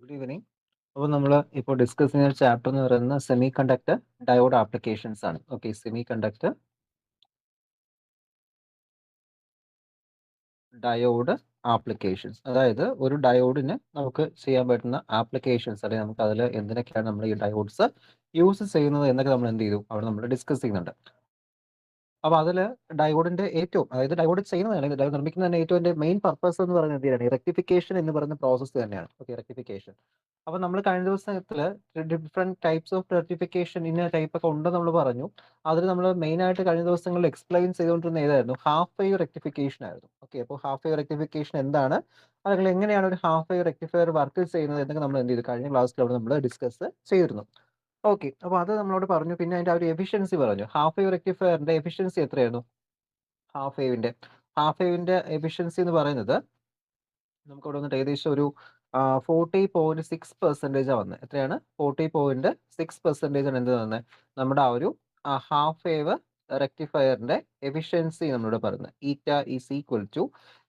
Good evening. അപ്പോൾ നമ്മൾ ഇപ്പോൾ ഡിസ്കസ് ചെയ്യുന്ന ചാപ്റ്റർ എന്ന് പറയുന്നത് സെമി കണ്ടക്ടർ ഡയോഡ് ആപ്ലിക്കേഷൻസ് ആണ്. Okay, semi conductor diode applications, അതായത് ഒരു ഡയോഡിന് നമുക്ക് ചെയ്യാൻ പറ്റുന്ന ആപ്ലിക്കേഷൻസ്, അല്ലെങ്കിൽ നമുക്ക് അതിൽ എന്തിനൊക്കെയാണ് നമ്മൾ ഈ ഡയോഡ്സ് യൂസ് ചെയ്യുന്നത് എന്നൊക്കെ നമ്മൾ എന്ത് ചെയ്തു അവിടെ നമ്മൾ ഡിസ്കസ് ചെയ്യുന്നുണ്ട്. അപ്പോൾ അതിൽ ഡയോഡിന്റെ ഏറ്റവും, അതായത് ഡയോഡ് ചെയ്യുന്നത് അല്ലെങ്കിൽ ഡയോഡ് നിർമ്മിക്കുന്നതിന്റെ ഏറ്റവും മെയിൻ പർപ്പസ് എന്ന് പറയുന്നത് എന്തിനാണ്? റെക്ടിഫിക്കേഷൻ എന്ന് പറയുന്ന പ്രോസസ്സ് തന്നെയാണ്. Okay, rectification. അപ്പോൾ നമ്മൾ കഴിഞ്ഞ ദിവസത്തിൽ ഡിഫറെന്റ് ടൈപ്സ് ഓഫ് റെക്ടിഫിക്കേഷൻ ഇന്ന ടൈപ്പ് ഒക്കെ ഉണ്ടെന്ന് നമ്മൾ പറഞ്ഞു. അതിൽ നമ്മൾ മെയിൻ ആയിട്ട് കഴിഞ്ഞ ദിവസങ്ങളിൽ എക്സ്പ്ലെയിൻ ചെയ്തുകൊണ്ടിരുന്ന ഏതായിരുന്നു? ഹാഫ് വേവ് റെക്ടിഫിക്കേഷൻ ആയിരുന്നു. ഓക്കെ, അപ്പോൾ ഹാഫ് വേവ് റെക്ടിഫിക്കേഷൻ എന്താണ്, അല്ലെങ്കിൽ എങ്ങനെയാണ് ഒരു ഹാഫ് വേവ് റെക്ടിഫയർ വർക്ക് ചെയ്യുന്നത് എന്നൊക്കെ നമ്മൾ എന്ത് ചെയ്തു? കഴിഞ്ഞ ക്ലാസ്സിൽ അവിടെ നമ്മൾ ഡിസ്കസ് ചെയ്തിരുന്നു. ഓക്കെ, അപ്പോൾ അത് നമ്മളോട് പറഞ്ഞു. പിന്നെ അതിന്റെ ആ ഒരു എഫിഷ്യൻസി പറഞ്ഞു. ഹാഫ് വേവ് റെക്ടിഫയറിന്റെ എഫിഷ്യൻസി എത്രയായിരുന്നു? ഹാഫ് വേവിന്റെ എഫിഷ്യൻസി എന്ന് പറയുന്നത് നമുക്ക് ഇവിടെ വന്നിട്ട് ഏകദേശം ഒരു 40.6% വന്നത്. എത്രയാണ്? 40.6% ആണ് എന്ത് തന്നെ നമ്മുടെ ആ ഒരു ഹാഫ് വേവ് റെക്ടിഫയറിന്റെ എഫിഷ്യൻസി നമ്മളിവിടെ പറയുന്നത്. ഈറ്റ ഈസ് ഈക്വൽ ടു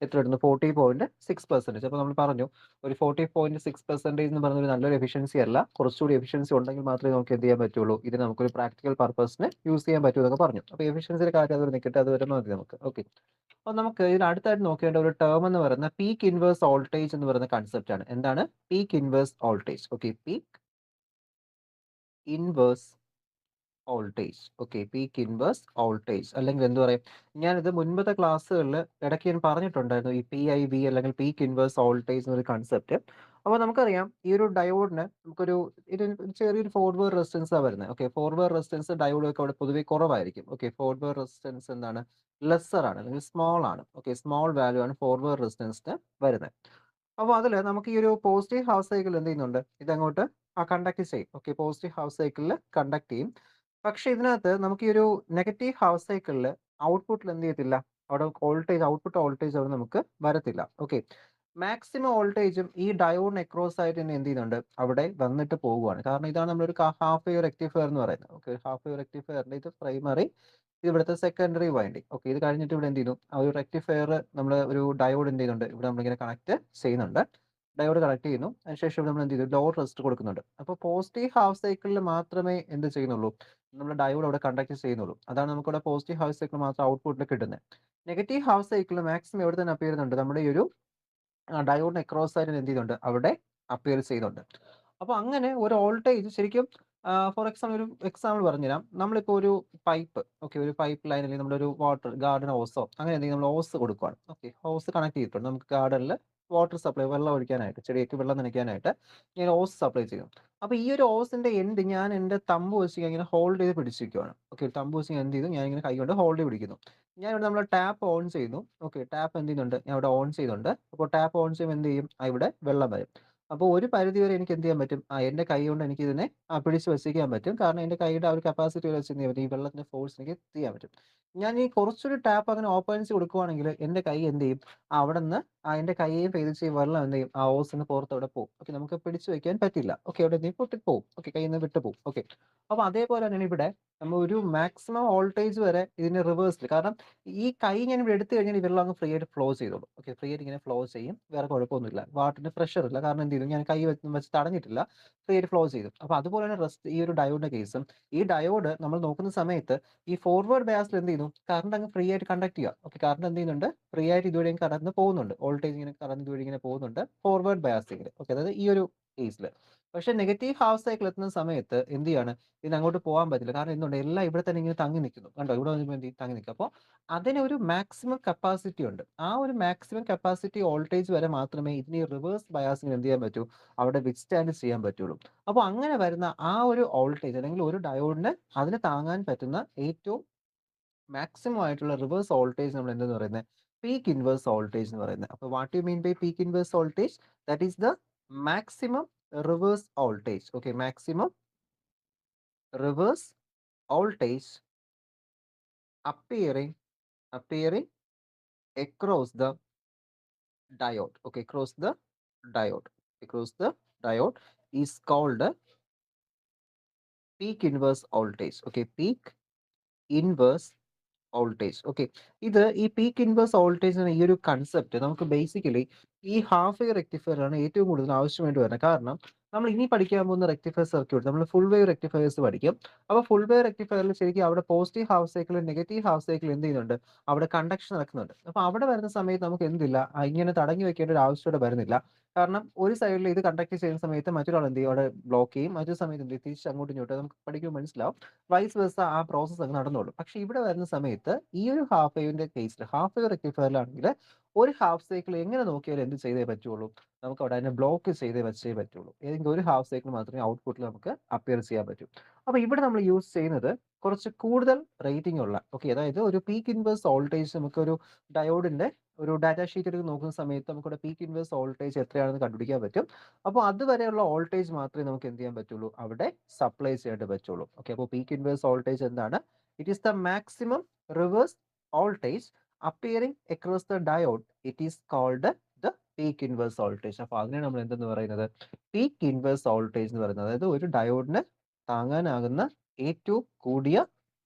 എത്ര വരുന്നു? 40.6%. അപ്പോൾ നമ്മൾ പറഞ്ഞു ഒരു 40.6% എന്ന് പറയുന്ന ഒരു നല്ലൊരു എഫിഷ്യൻസി അല്ല, കുറച്ചുകൂടി എഫിഷ്യൻസി ഉണ്ടെങ്കിൽ മാത്രമേ നമുക്ക് എന്ത് ചെയ്യാൻ പറ്റുള്ളൂ, ഇത് നമുക്കൊരു പ്രാക്ടിക്കൽ പർപ്പസിന് യൂസ് ചെയ്യാൻ പറ്റൂ എന്നൊക്കെ പറഞ്ഞു. അപ്പോൾ എഫിഷ്യൻസിയുടെ കാര്യം അത് നിൽക്കട്ടെ, അത് വരുമ്പോൾ മതി നമുക്ക്. ഓക്കെ, അപ്പോൾ നമുക്ക് ഇതിന് അടുത്തായിട്ട് നോക്കേണ്ട ഒരു ടേം എന്ന് പറയുന്ന പീക്ക് ഇൻവേഴ്സ് വോൾട്ടേജ് എന്ന് പറയുന്ന കൺസെപ്റ്റ് ആണ്. എന്താണ് peak inverse voltage? Okay, peak inverse voltage. Okay, peak inverse voltage അല്ലെങ്കിൽ എന്ത് പറയും, ഞാനിത് മുൻപത്തെ ക്ലാസ്സുകളിൽ ഇടയ്ക്ക് ഞാൻ പറഞ്ഞിട്ടുണ്ടായിരുന്നു ഈ PIV അല്ലെങ്കിൽ പീക്ക് ഇൻവേഴ്സ് വോൾട്ടേജ് എന്നൊരു കൺസെപ്റ്റ്. അപ്പോൾ നമുക്കറിയാം ഈ ഒരു ഡയോഡിന് നമുക്കൊരു ചെറിയൊരു ഫോർവേഡ് റെസിസ്റ്റൻസാണ് വരുന്നത്. ഓക്കെ, ഫോർവേഡ് റെസിസ്റ്റൻസ് ഡയോഡൊക്കെ അവിടെ പൊതുവെ കുറവായിരിക്കും. ഓക്കെ, ഫോർവേഡ് റെസിസ്റ്റൻസ് എന്താണ്? ലെസ്സർ ആണ് അല്ലെങ്കിൽ സ്മോൾ ആണ്. ഓക്കെ, സ്മോൾ വാല്യൂ ആണ് ഫോർവേഡ് റെസിസ്റ്റൻസിന് വരുന്നത്. അപ്പോൾ അതിൽ നമുക്ക് ഈ ഒരു പോസിറ്റീവ് ഹാഫ് സൈക്കിൾ എന്ത് ചെയ്യുന്നുണ്ട്? ഇതങ്ങോട്ട് കണ്ടക്ട് ചെയ്യും. ഓക്കെ, പോസിറ്റീവ് ഹാഫ് സൈക്കിളിൽ കണ്ടക്ട് ചെയ്യും. പക്ഷേ ഇതിനകത്ത് നമുക്ക് ഈ ഒരു നെഗറ്റീവ് ഹാഫ് സൈക്കിളിൽ ഔട്ട്പുട്ടിൽ എന്ത് ചെയ്യത്തില്ല, അവിടെ വോൾട്ടേജ്, ഔട്ട്പുട്ട് വോൾട്ടേജ് അവിടെ നമുക്ക് വരത്തില്ല. ഓക്കെ, മാക്സിമം വോൾട്ടേജും ഈ ഡയോഡിന് അക്രോസ് ആയിട്ട് തന്നെ എന്ത് ചെയ്യുന്നുണ്ട്? അവിടെ വന്നിട്ട് പോവുകയാണ്. കാരണം ഇതാണ് നമ്മളൊരു ഹാഫ് വേവ് റെക്ടിഫയർ എന്ന് പറയുന്നത്. ഓക്കെ, ഹാഫ് വേവ് റെക്ടിഫയറിന്റെ ഇത് പ്രൈമറി, ഇത് ഇവിടുത്തെ സെക്കൻഡറി വൈൻഡിങ്. ഓക്കെ, ഇത് കഴിഞ്ഞിട്ട് ഇവിടെ എന്ത് ചെയ്യുന്നു? ആ ഒരു റെക്ടിഫയർ നമ്മൾ ഒരു ഡയോഡ് എന്ത് ചെയ്യുന്നുണ്ട്? ഇവിടെ നമ്മളിങ്ങനെ കണക്ട് ചെയ്യുന്നുണ്ട്. ഡയോഡ് കണക്ട് ചെയ്യുന്നു. അതിനുശേഷം ഇവിടെ നമ്മൾ എന്ത് ചെയ്തു? ലോഡ് റെസിസ്റ്റർ കൊടുക്കുന്നുണ്ട്. അപ്പോൾ പോസിറ്റീവ് ഹാഫ് സൈക്കിളിൽ മാത്രമേ എന്ത് ചെയ്യുന്നുള്ളൂ? നമ്മൾ ഡയോഡ് അവിടെ കണ്ടക്ട് ചെയ്യുന്നുള്ളൂ. അതാണ് നമുക്കിവിടെ പോസിറ്റീവ് ഹാഫ് സൈക്കിൾ മാത്രം ഔട്ട്പുട്ടിൽ കിട്ടുന്നത്. നെഗറ്റീവ് ഹാഫ് സൈക്കിൾ മാക്സിമം എവിടെ തന്നെ അപ്പിയർ ചെയ്യുന്നുണ്ട്? നമ്മുടെ ഈ ഒരു ഡയോഡിന് അക്രോസ് ആയിട്ട് എന്ത് ചെയ്യുന്നുണ്ട്? അവിടെ അപ്പിയർ ചെയ്യുന്നുണ്ട്. അപ്പോൾ അങ്ങനെ ഒരു വോൾട്ടേജ് ശരിക്കും ഫോർ എക്സാമ്പിൾ ഒരു എക്സാമ്പിൾ പറഞ്ഞുതരാം. നമ്മളിപ്പോൾ ഒരു പൈപ്പ്, ഓക്കെ, ഒരു പൈപ്പ് ലൈൻ അല്ലെങ്കിൽ നമ്മുടെ ഒരു വാട്ടർ ഗാർഡൻ ഹോസോ അങ്ങനെ എന്തെങ്കിലും നമ്മൾ ഹോസ് കൊടുക്കുകയാണ്. ഓക്കെ, ഹോസ് കണക്ട് ചെയ്തിട്ടുണ്ട്. നമുക്ക് ഗാർഡനിൽ വാട്ടർ സപ്ലൈ, വെള്ളം ഒഴിക്കാനായിട്ട്, ചെടിയൊക്കെ വെള്ളം നനയ്ക്കാനായിട്ട് ഞാൻ ഹോസ് സപ്ലൈ ചെയ്യും. അപ്പോൾ ഈ ഒരു ഹോസിന്റെ എൻഡ് ഞാൻ എൻ്റെ തമ്പ് വെച്ച് ഇങ്ങനെ ഹോൾഡ് ചെയ്ത് പിടിച്ചിരിക്കുകയാണ്. ഓക്കെ, തമ്പ് വെച്ച് ഞാൻ എന്ത് ചെയ്തു? ഞാൻ ഇങ്ങനെ കൈ കൊണ്ട് ഹോൾഡ് ചെയ്ത് പിടിക്കുന്നു. ഞാൻ ഇവിടെ നമ്മൾ ടാപ്പ് ഓൺ ചെയ്യുന്നു. ഓക്കെ, ടാപ്പ് എന്ത് ചെയ്യുന്നുണ്ട്? ഞാൻ ഇവിടെ ഓൺ ചെയ്യുന്നുണ്ട്. അപ്പോൾ ടാപ്പ് ഓൺ ചെയ്യുമ്പോൾ എന്ത് ചെയ്യും? ഇവിടെ വെള്ളം വരും. അപ്പോൾ ഒരു പരിധി വരെ എനിക്ക് എന്ത് ചെയ്യാൻ പറ്റും? എൻ്റെ കൈ കൊണ്ട് എനിക്ക് ഇതിനെ പിടിച്ച് വെച്ചിരിക്കാൻ പറ്റും. കാരണം എൻ്റെ കൈയുടെ ആ ഒരു കപ്പാസിറ്റി വെച്ച് എന്ത് ചെയ്യാൻ പറ്റും? ഈ വെള്ളത്തിന്റെ ഫോഴ്സ് എനിക്ക് ചെയ്യാൻ പറ്റും. ഞാൻ ഈ കുറച്ചൊരു ടാപ്പ് അങ്ങനെ ഓപ്പൺസ് കൊടുക്കുവാണെങ്കിൽ എൻ്റെ കൈ എന്ത് ചെയ്യും? അവിടുന്ന് എൻ്റെ കൈയെയും പേതിച്ച് ഈ വെള്ളം എന്ത് ചെയ്യും? ആ ഹോസിന് പുറത്ത് അവിടെ പോകും. ഓക്കെ, നമുക്ക് പിടിച്ച് വെക്കാൻ പറ്റില്ല. ഓക്കെ, അവിടെ നിന്ന് പൊട്ടി പോകും. ഓക്കെ, കയ്യിൽ നിന്ന് വിട്ടു പോകും. ഓക്കെ, അപ്പോൾ അതേപോലെ തന്നെയാണ് ഇവിടെ നമ്മൾ ഒരു മാക്സിമം വോൾട്ടേജ് വരെ ഇതിന് റിവേഴ്സിൽ, കാരണം ഈ കൈ ഞാൻ ഇവിടെ എടുത്തു കഴിഞ്ഞാൽ ഈ വെള്ളം അങ്ങ് ഫ്രീ ആയിട്ട് ഫ്ലോ ചെയ്തോളും. ഓക്കെ, ഫ്രീ ആയിട്ട് ഇങ്ങനെ ഫ്ലോ ചെയ്യും. വേറെ കുഴപ്പമൊന്നുമില്ല. വാട്ടറിന് പ്രഷർ ഇല്ല. കാരണം എന്ത് ചെയ്തു? ഞാൻ കൈ വെച്ച് തടഞ്ഞിട്ടില്ല. ഫ്രീ ആയിട്ട് ഫ്ലോ ചെയ്തു. അപ്പോൾ അതുപോലെ തന്നെ ഈ ഒരു ഡയോഡിന്റെ കേസും, ഈ ഡയോഡ് നമ്മൾ നോക്കുന്ന സമയത്ത് ഈ ഫോർവേഡ് ബയാസിൽ എന്ത് ചെയ്യുന്നു? കറണ്ട് അങ്ങ് ഫ്രീ ആയിട്ട് കണ്ടക്ട് ചെയ്യുക. ഓക്കെ, കറണ്ട് എന്ത് ചെയ്യുന്നുണ്ട്? ഫ്രീ ആയിട്ട് ഇതുവഴി കറണ്ട് പോകുന്നുണ്ട്. വോൾട്ടേജ് ഇങ്ങനെ കറണ്ട് ഇതുവഴി ഇങ്ങനെ പോകുന്നുണ്ട് ഫോർവേഡ് ബയാസിൽ. ഓക്കെ, അതായത് ഈ ഒരു കേസിൽ. പക്ഷേ നെഗറ്റീവ് ഹാഫ് സൈക്കിൾ എത്തുന്ന സമയത്ത് എന്ത് ചെയ്യാണ്? ഇതിന് അങ്ങോട്ട് പോകാൻ പറ്റില്ല. കാരണം എന്തുകൊണ്ട്? എല്ലാം ഇവിടെ തന്നെ ഇങ്ങനെ തങ്ങി നിൽക്കുന്നു. കണ്ടോ? ഇവിടെ വന്നപ്പോൾ എന്ത് ചെയ്യും? തങ്ങി നിൽക്കും. അപ്പോൾ അതിനൊരു മാക്സിമം കപ്പാസിറ്റി ഉണ്ട്. ആ ഒരു മാക്സിമം കപ്പാസിറ്റി വോൾട്ടേജ് വരെ മാത്രമേ ഇതിന് റിവേഴ്സ് ബയാസിന് എന്ത് ചെയ്യാൻ പറ്റൂ? അവിടെ വിത്ത്സ്റ്റാൻഡ് ചെയ്യാൻ പറ്റുള്ളൂ. അപ്പോൾ അങ്ങനെ വരുന്ന ആ ഒരു വോൾട്ടേജ് അല്ലെങ്കിൽ ഒരു ഡയോഡിന് അതിന് താങ്ങാൻ പറ്റുന്ന ഏറ്റവും മാക്സിമം ആയിട്ടുള്ള റിവേഴ്സ് വോൾട്ടേജ് നമ്മൾ എന്തെന്ന് പറയുന്നത്? പീക്ക് ഇൻവേഴ്സ് വോൾട്ടേജ് എന്ന് പറയുന്നത്. അപ്പോൾ what you mean by peak inverse voltage? That is the maximum reverse voltage. Okay, maximum reverse voltage appearing across the diode. Okay, across the diode is called peak inverse voltage. Okay, peak inverse voltage. Okay. ഇത് ഈ peak inverse voltage എന്ന ഈ ഒരു concept നമുക്ക് basically ഈ half wave റെക്ടിഫയറിലാണ് ഏറ്റവും കൂടുതൽ ആവശ്യമായിട്ട് വരുന്നത്. കാരണം നമ്മൾ ഇനി പഠിക്കാൻ പോകുന്ന റെക്ടിഫയർ സർക്യൂട്ട് നമ്മൾ ഫുൾ വേവ് റെക്ടിഫയേഴ്സ് പഠിക്കും. അപ്പോൾ ഫുൾ വേവ് റെക്ടിഫയറിൽ ശരിക്കും അവിടെ positive half cycle, negative half cycle എന്ത് ചെയ്യുന്നുണ്ട്? അവിടെ കണ്ടക്ഷൻ നടക്കുന്നുണ്ട്. അപ്പോൾ അവിടെ വരുന്ന സമയത്ത് നമുക്ക് എന്തില്ല, ഇങ്ങനെ തടഞ്ഞു വെക്കേണ്ട ഒരു ആവശ്യം ഇവിടെ വരുന്നില്ല. കാരണം ഒരു സൈഡിൽ ഇത് കണ്ടക്ട് ചെയ്യുന്ന സമയത്ത് മറ്റൊരാൾ എന്ത് ചെയ്യും? അവിടെ ബ്ലോക്ക് ചെയ്യും. മറ്റൊരു സമയത്ത് എന്ത് ചെയ്യും? തിരിച്ച് അങ്ങോട്ടും ഇങ്ങോട്ടും നമുക്ക് പഠിക്കുമ്പോൾ മനസ്സിലാവും. വൈസ് വെർസ ആ പ്രോസസ്സ് അങ്ങ് നടന്നോളും. പക്ഷെ ഇവിടെ വരുന്ന സമയത്ത് ഈ ഒരു ഹാഫ് വേവിന്റെ കേസിൽ ഹാഫ് വേവ് റെക്ടിഫയറിലാണെങ്കിൽ ഒരു ഹാഫ് സൈക്കിൾ എങ്ങനെ നോക്കിയാലും എന്ത് ചെയ്തേ പറ്റുള്ളൂ? നമുക്ക് അവിടെ അതിനെ ബ്ലോക്ക് ചെയ്തേ വെച്ചേ പറ്റുള്ളൂ. ഏതെങ്കിലും ഒരു ഹാഫ് സൈക്കിൾ മാത്രമേ ഔട്ട്പുട്ടിൽ നമുക്ക് അപ്പിയർ ചെയ്യാൻ പറ്റൂ. അപ്പോൾ ഇവിടെ നമ്മൾ യൂസ് ചെയ്യുന്നത് കുറച്ച് കൂടുതൽ റേറ്റിംഗ് ഉള്ള, ഓക്കെ, അതായത് ഒരു പീക്ക് ഇൻവേഴ്സ് വോൾട്ടേജ് നമുക്കൊരു ഡയോഡിന്റെ ഒരു ഡാറ്റ ഷീറ്റ് എടുത്ത് നോക്കുന്ന സമയത്ത് നമുക്കിവിടെ പീക്ക് ഇൻവേഴ്സ് വോൾട്ടേജ് എത്രയാണെന്ന് കണ്ടുപിടിക്കാൻ പറ്റും. അപ്പോൾ അതുവരെയുള്ള വോൾട്ടേജ് മാത്രമേ നമുക്ക് എന്ത് ചെയ്യാൻ പറ്റുള്ളൂ? അവിടെ സപ്ലൈ ചെയ്യാനായിട്ട് പറ്റുള്ളൂ. ഓക്കെ, അപ്പോൾ പീക്ക് ഇൻവേഴ്സ് വോൾട്ടേജ് എന്താണ്? It is the maximum reverse voltage appearing across the diode. It is called the peak inverse voltage. അപ്പോൾ അതിനെ നമ്മൾ എന്തെന്ന് പറയുന്നത്? പീക്ക് ഇൻവേഴ്സ് വോൾട്ടേജ് എന്ന് പറയുന്നത്. അതായത് ഒരു ഡയോഡിന് താങ്ങാനാകുന്ന ഏറ്റവും കൂടിയ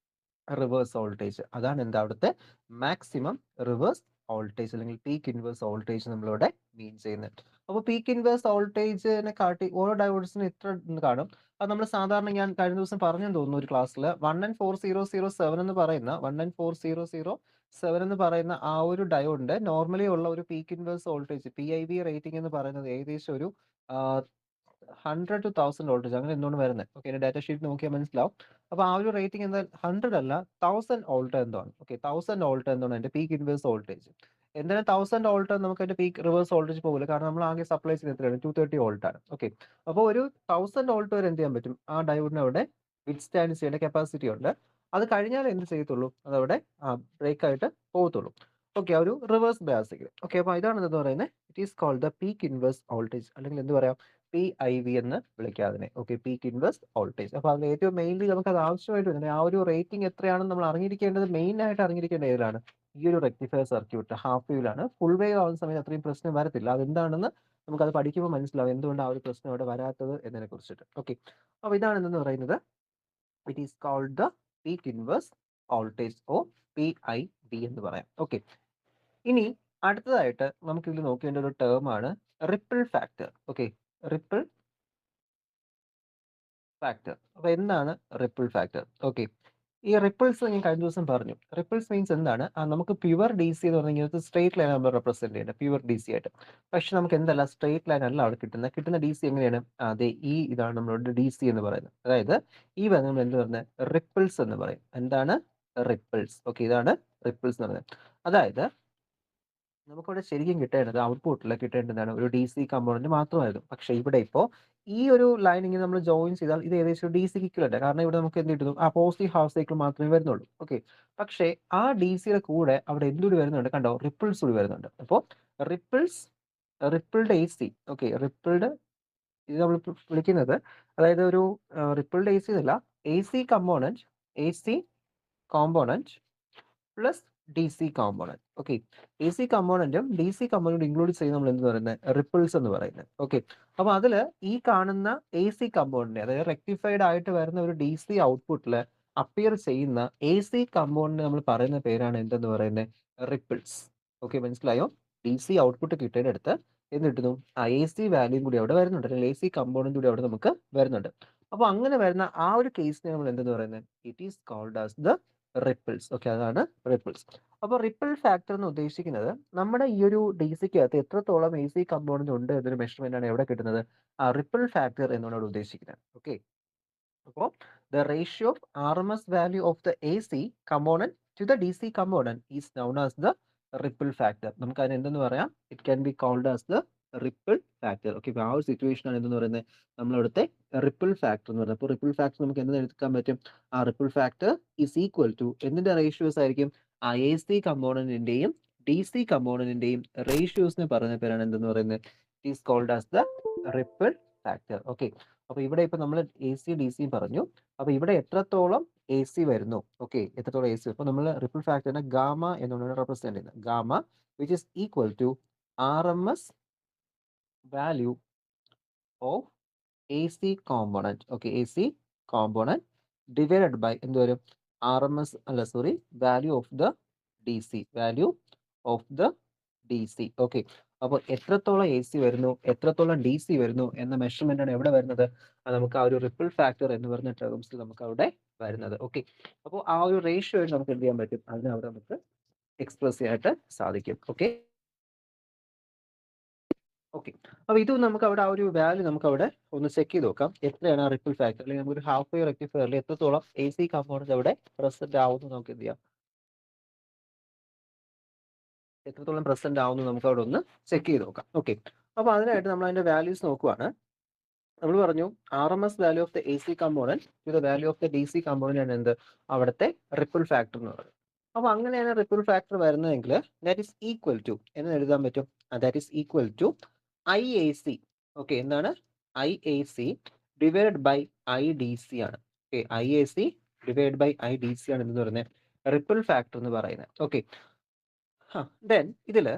റിവേഴ്സ് വോൾട്ടേജ്. അതാണ് എന്താ അവിടുത്തെ മാക്സിമം റിവേഴ്സ് വോൾട്ടേജ് അല്ലെങ്കിൽ പീക്ക് ഇൻവേഴ്സ് വോൾട്ടേജ് നമ്മളിവിടെ മീൻ ചെയ്യുന്നത്. അപ്പോൾ പീക്ക് ഇൻവേഴ്സ് വോൾട്ടേജിനെ കാട്ടി ഓരോ ഡയോഡ്സിനും ഇത്ര കാണും. അത് നമ്മൾ സാധാരണ ഞാൻ കഴിഞ്ഞ ദിവസം പറഞ്ഞെന്ന് തോന്നുന്നു ഒരു ക്ലാസ്സിൽ 1N4007 എന്ന് പറയുന്ന 1N4007 എന്ന് പറയുന്ന ആ ഒരു ഡയോഡിന്റെ നോർമലി ഉള്ള ഒരു peak inverse voltage PIV rating എന്ന് പറയുന്നത് ഏകദേശം ഒരു 100 to 1000 വോൾട്ടേജ് അങ്ങനെ എന്തുകൊണ്ട് വരുന്നത്. ഓക്കെ, എൻ്റെ ഡാറ്റ ഷീറ്റ് നോക്കിയാൽ മനസ്സിലാവും. അപ്പോൾ ആ ഒരു റേറ്റിംഗ് എന്താ 100 അല്ല 1000 വോൾട്ട് എന്താണ്. ഓക്കെ, 1000 വോൾട്ട് എന്താണ് എൻ്റെ പീക്ക് ഇൻവേഴ്സ് വോൾട്ടേജ്. എന്തായാലും 1000 വോൾട്ട് നമുക്ക് അതിന്റെ പീക്ക് റിവേഴ്സ് വോൾട്ടേജ് പോകില്ല. കാരണം നമ്മൾ ആകെ സപ്ലൈ ചെയ്യുന്നത് എത്രയാണ്? 230 വോൾട്ട് ആണ്. ഓക്കെ, അപ്പോൾ ഒരു 1000 വോൾട്ട് വരെ എന്ത് ചെയ്യാൻ പറ്റും? ആ ഡയോഡിന് അവിടെ വിത്ത്സ്റ്റാൻഡ് ചെയ്യേണ്ട കപ്പാസിറ്റി ഉണ്ട്. അത് കഴിഞ്ഞാൽ എന്ത് ചെയ്യത്തുള്ളൂ? അതവിടെ ബ്രേക്ക് ആയിട്ട് പോകത്തുള്ളൂ. ഓക്കെ, ആ ഒരു റിവേഴ്സ് ബയാസിക്കൽ. ഓക്കെ, അപ്പോൾ ഇതാണ് എന്ന് പറയുന്നത്. It is called the peak inverse voltage, അല്ലെങ്കിൽ എന്ത് പറയാം? PIV എന്ന് വിളിക്കാം അതിനെ. Okay, peak inverse voltage. അപ്പോൾ അതിൽ ഏറ്റവും മെയിൻലി നമുക്ക് അത് ആവശ്യമായിട്ട് വരുന്നത് ആ ഒരു റേറ്റിംഗ് എത്രയാണെന്ന് നമ്മൾ അറിഞ്ഞിരിക്കേണ്ടത്, മെയിൻ ആയിട്ട് അറിഞ്ഞിരിക്കേണ്ട ഏതാണ്? ഈ ഒരു റെക്ടിഫയർ സർക്യൂട്ട് ഹാഫ് വേവിലാണ്. ഫുൾ വേവ് ആവുന്ന സമയത്ത് അത്രയും പ്രശ്നം വരത്തില്ല. അതെന്താണെന്ന് നമുക്കത് പഠിക്കുമ്പോൾ മനസ്സിലാവും എന്തുകൊണ്ട് ആ ഒരു പ്രശ്നം അവിടെ വരാത്തത് എന്നതിനെ കുറിച്ചിട്ട്. ഓക്കെ, അപ്പോൾ ഇതാണ് എന്തെന്ന് പറയുന്നത്. It is called the peak inverse voltage or PIV എന്ന് പറയാം. ഓക്കെ, ഇനി അടുത്തതായിട്ട് നമുക്ക് ഇതിൽ നോക്കേണ്ട ഒരു ടേം ആണ് ripple factor. Okay, ripple factor. അപ്പോൾ എന്താണ് റിപ്പിൾ ഫാക്ടർ? ഓക്കെ, ഈ റിപ്പിൾസ് ഞാൻ കഴിഞ്ഞ ദിവസം പറഞ്ഞു. റിപ്പിൾസ് മീൻസ് എന്താണ്? നമുക്ക് പ്യുവർ DC എന്ന് പറഞ്ഞു കഴിഞ്ഞാൽ സ്ട്രേറ്റ് ലൈൻ നമ്മൾ റെപ്രസെന്റ് ചെയ്യുന്നത് പ്യുവർ DC ആയിട്ട്. പക്ഷെ നമുക്ക് എന്തല്ല, സ്ട്രേറ്റ് ലൈൻ അല്ല അവിടെ കിട്ടുന്നത്. കിട്ടുന്ന DC എങ്ങനെയാണ്? അതെ, ഈ ഇതാണ് നമ്മളോട് DC എന്ന് പറയുന്നത്. അതായത് ഈ നമ്മൾ എന്ത് പറയുന്നത്? റിപ്പിൾസ് എന്ന് പറയും. എന്താണ്? റിപ്പിൾസ്. ഓക്കെ, ഇതാണ് റിപ്പിൾസ് എന്ന് പറയുന്നത്. അതായത് നമുക്കിവിടെ ശരിക്കും കിട്ടേണ്ടത് ഔട്ട്പുട്ടിൽ കിട്ടേണ്ടതാണ് ഒരു DC കമ്പോണന്റ് മാത്രമായിരുന്നു. പക്ഷെ ഇവിടെ ഇപ്പോൾ ഈ ഒരു ലൈൻ ഇങ്ങനെ നമ്മൾ ജോയിൻ ചെയ്താൽ ഇത് ഏകദേശം DC ഇക്വലന്റ്. കാരണം ഇവിടെ നമുക്ക് എന്ത് കിട്ടുന്നു? ആ പോസിറ്റീവ് ഹാഫ് സൈക്കിൾ മാത്രമേ വരുന്നുള്ളൂ. ഓക്കെ, പക്ഷേ ആ DCയുടെ കൂടെ അവിടെ എന്തുകൂടി വരുന്നുണ്ട്? കണ്ടോ? റിപ്പിൾസ് കൂടി വരുന്നുണ്ട്. അപ്പോൾ ripples, rippled AC. Okay, rippled ഇത് നമ്മൾ വിളിക്കുന്നത്, അതായത് ഒരു റിപ്പിൾഡ് AC എന്നല്ല, AC component, AC component plus DC component. Okay, AC കമ്പോണന്റും DC കമ്പോണന്റും ഇൻക്ലൂഡ് ചെയ്ത് നമ്മൾ എന്ത് പറയുന്നത്? റിപ്പിൾസ് എന്ന് പറയുന്നത്. ഓക്കെ, അപ്പോൾ അതിൽ ഈ കാണുന്ന AC കമ്പോണന്റ്, അതായത് റെക്ടിഫൈഡ് ആയിട്ട് വരുന്ന ഒരു DC ഔട്ട്പുട്ടിൽ അപ്പിയർ ചെയ്യുന്ന AC കമ്പോണന്റ് നമ്മൾ പറയുന്ന പേരാണ് എന്തെന്ന് പറയുന്നത്? റിപ്പിൾസ്. ഓക്കെ, മനസ്സിലായോ? DC ഔട്ട്പുട്ട് കിട്ടേണ്ടടുത്ത് എന്ത് കിട്ടുന്നു? ആ AC വാല്യൂം കൂടി അവിടെ വരുന്നുണ്ട്, അല്ലെങ്കിൽ AC കമ്പോണന്റ് കൂടി അവിടെ നമുക്ക് വരുന്നുണ്ട്. അപ്പോൾ അങ്ങനെ വരുന്ന ആ ഒരു കേസിനെ നമ്മൾ എന്തെന്ന് പറയുന്നത്? It is called as the ripples. Okay, അതാണ് റിപ്പിൾസ്. അപ്പോൾ റിപ്പിൾ ഫാക്ടർ എന്ന് ഉദ്ദേശിക്കുന്നത് നമ്മുടെ ഈ ഒരു DCക്കകത്ത് എത്രത്തോളം AC കമ്പോണന്റ് ഉണ്ട് എന്നൊരു മെഷർമെന്റ് ആണ് എവിടെ കിട്ടുന്നത്? ആ റിപ്പിൾ ഫാക്ടർ എന്നാണ് അവിടെ ഉദ്ദേശിക്കുന്നത്. ഓക്കെ, അപ്പോൾ the ratio of RMS value of the AC component to the DC component is known as the ripple factor. നമുക്ക് അതിന് എന്തെന്ന് പറയാം? It can be called as the ripple factor. Okay, ആ ഒരു സിറ്റുവേഷൻ ആണ് എന്തെന്ന് പറയുന്നത്? നമ്മളവിടുത്തെ റിപ്പിൾ ഫാക്ടർ എന്ന് പറയുന്നത്. അപ്പോൾ റിപ്പിൾ ഫാക്ടർ നമുക്ക് എന്തെന്ന് എടുക്കാൻ പറ്റും? ആ ripple factor is equal to എന്തിന്റെ റേഷ്യോസ് ആയിരിക്കും? ആ AC കമ്പോണന്റിന്റെയും DC കമ്പോണന്റിന്റെയും റേഷ്യോസിനെ പറയുന്ന പേരാണ് എന്തെന്ന് പറയുന്നത്? It is called as the ripple factor. Okay, അപ്പോൾ ഇവിടെ ഇപ്പൊ നമ്മൾ AC DC പറഞ്ഞു. അപ്പോൾ ഇവിടെ എത്രത്തോളം AC വരുന്നു? ഓക്കെ, എത്രത്തോളം AC? അപ്പോൾ നമ്മൾ റിപ്പിൾ ഫാക്ടറിനെ ഗാമ എന്നാണ് റെപ്രസെന്റ് ചെയ്യുന്നത്. Gamma which is equal to RMS value of AC component. Okay, AC component divided by എന്ത് വരും? Value of the D C, value of the D C. Okay, അപ്പോൾ എത്രത്തോളം എ സി വരുന്നു, എത്രത്തോളം D C വരുന്നു എന്ന measurement ആണ് എവിടെ വരുന്നത്? നമുക്ക് ആ ഒരു റിപ്പിൾ ഫാക്ടർ എന്ന് പറഞ്ഞ ടേംസിൽ നമുക്ക് അവിടെ വരുന്നത്. ഓക്കെ, അപ്പോൾ ആ ഒരു റേഷ്യോ നമുക്ക് എന്ത് ചെയ്യാൻ പറ്റും, അതിനെ അവിടെ നമുക്ക് എക്സ്പ്രസ് ചെയ്യാനായിട്ട് സാധിക്കും. ഓക്കെ ഓക്കെ, അപ്പോൾ ഇത് നമുക്ക് അവിടെ ആ ഒരു വാല്യൂ നമുക്ക് അവിടെ ഒന്ന് ചെക്ക് ചെയ്ത് നോക്കാം. എത്രയാണ് ആ റിപ്പിൾ ഫാക്ടർ, അല്ലെങ്കിൽ നമുക്ക് ഒരു ഹാഫ് വേവ് റെക്ടിഫയറിൽ എത്രത്തോളം എ സി കമ്പോണൻസ് അവിടെ പ്രസന്റ് ആവുന്നു നമുക്ക് എന്ത് ചെയ്യാം, എത്രത്തോളം പ്രസന്റ് ആവുന്നു നമുക്ക് അവിടെ ഒന്ന് ചെക്ക് ചെയ്ത് നോക്കാം. ഓക്കെ, അപ്പോൾ അതിനായിട്ട് നമ്മൾ അതിന്റെ വാല്യൂസ് നോക്കുവാണ്. നമ്മൾ പറഞ്ഞു RMS value of the A C component to the value of the D C component ആണ് എന്ത്, അവിടുത്തെ റിപ്പിൾ ഫാക്ടർ എന്ന് പറയുന്നത്. അപ്പോൾ അങ്ങനെയാണ് റിപ്പിൾ ഫാക്ടർ വരുന്നതെങ്കിൽ ദാറ്റ് ഈസ് ഈക്വൽ ടു എന്ന് എഴുതാൻ പറ്റും. That is equal to IAC. Okay, എന്താണ് IAC ഡിവൈഡ് ബൈ IDC ആണ്. Okay, IAC divide by IDC ആണ് എന്ന് പറയുന്നത് റിപ്പിൾ ഫാക്ടർ എന്ന് പറയുന്നത്. ഓക്കെ, ദെൻ ഇതിൽ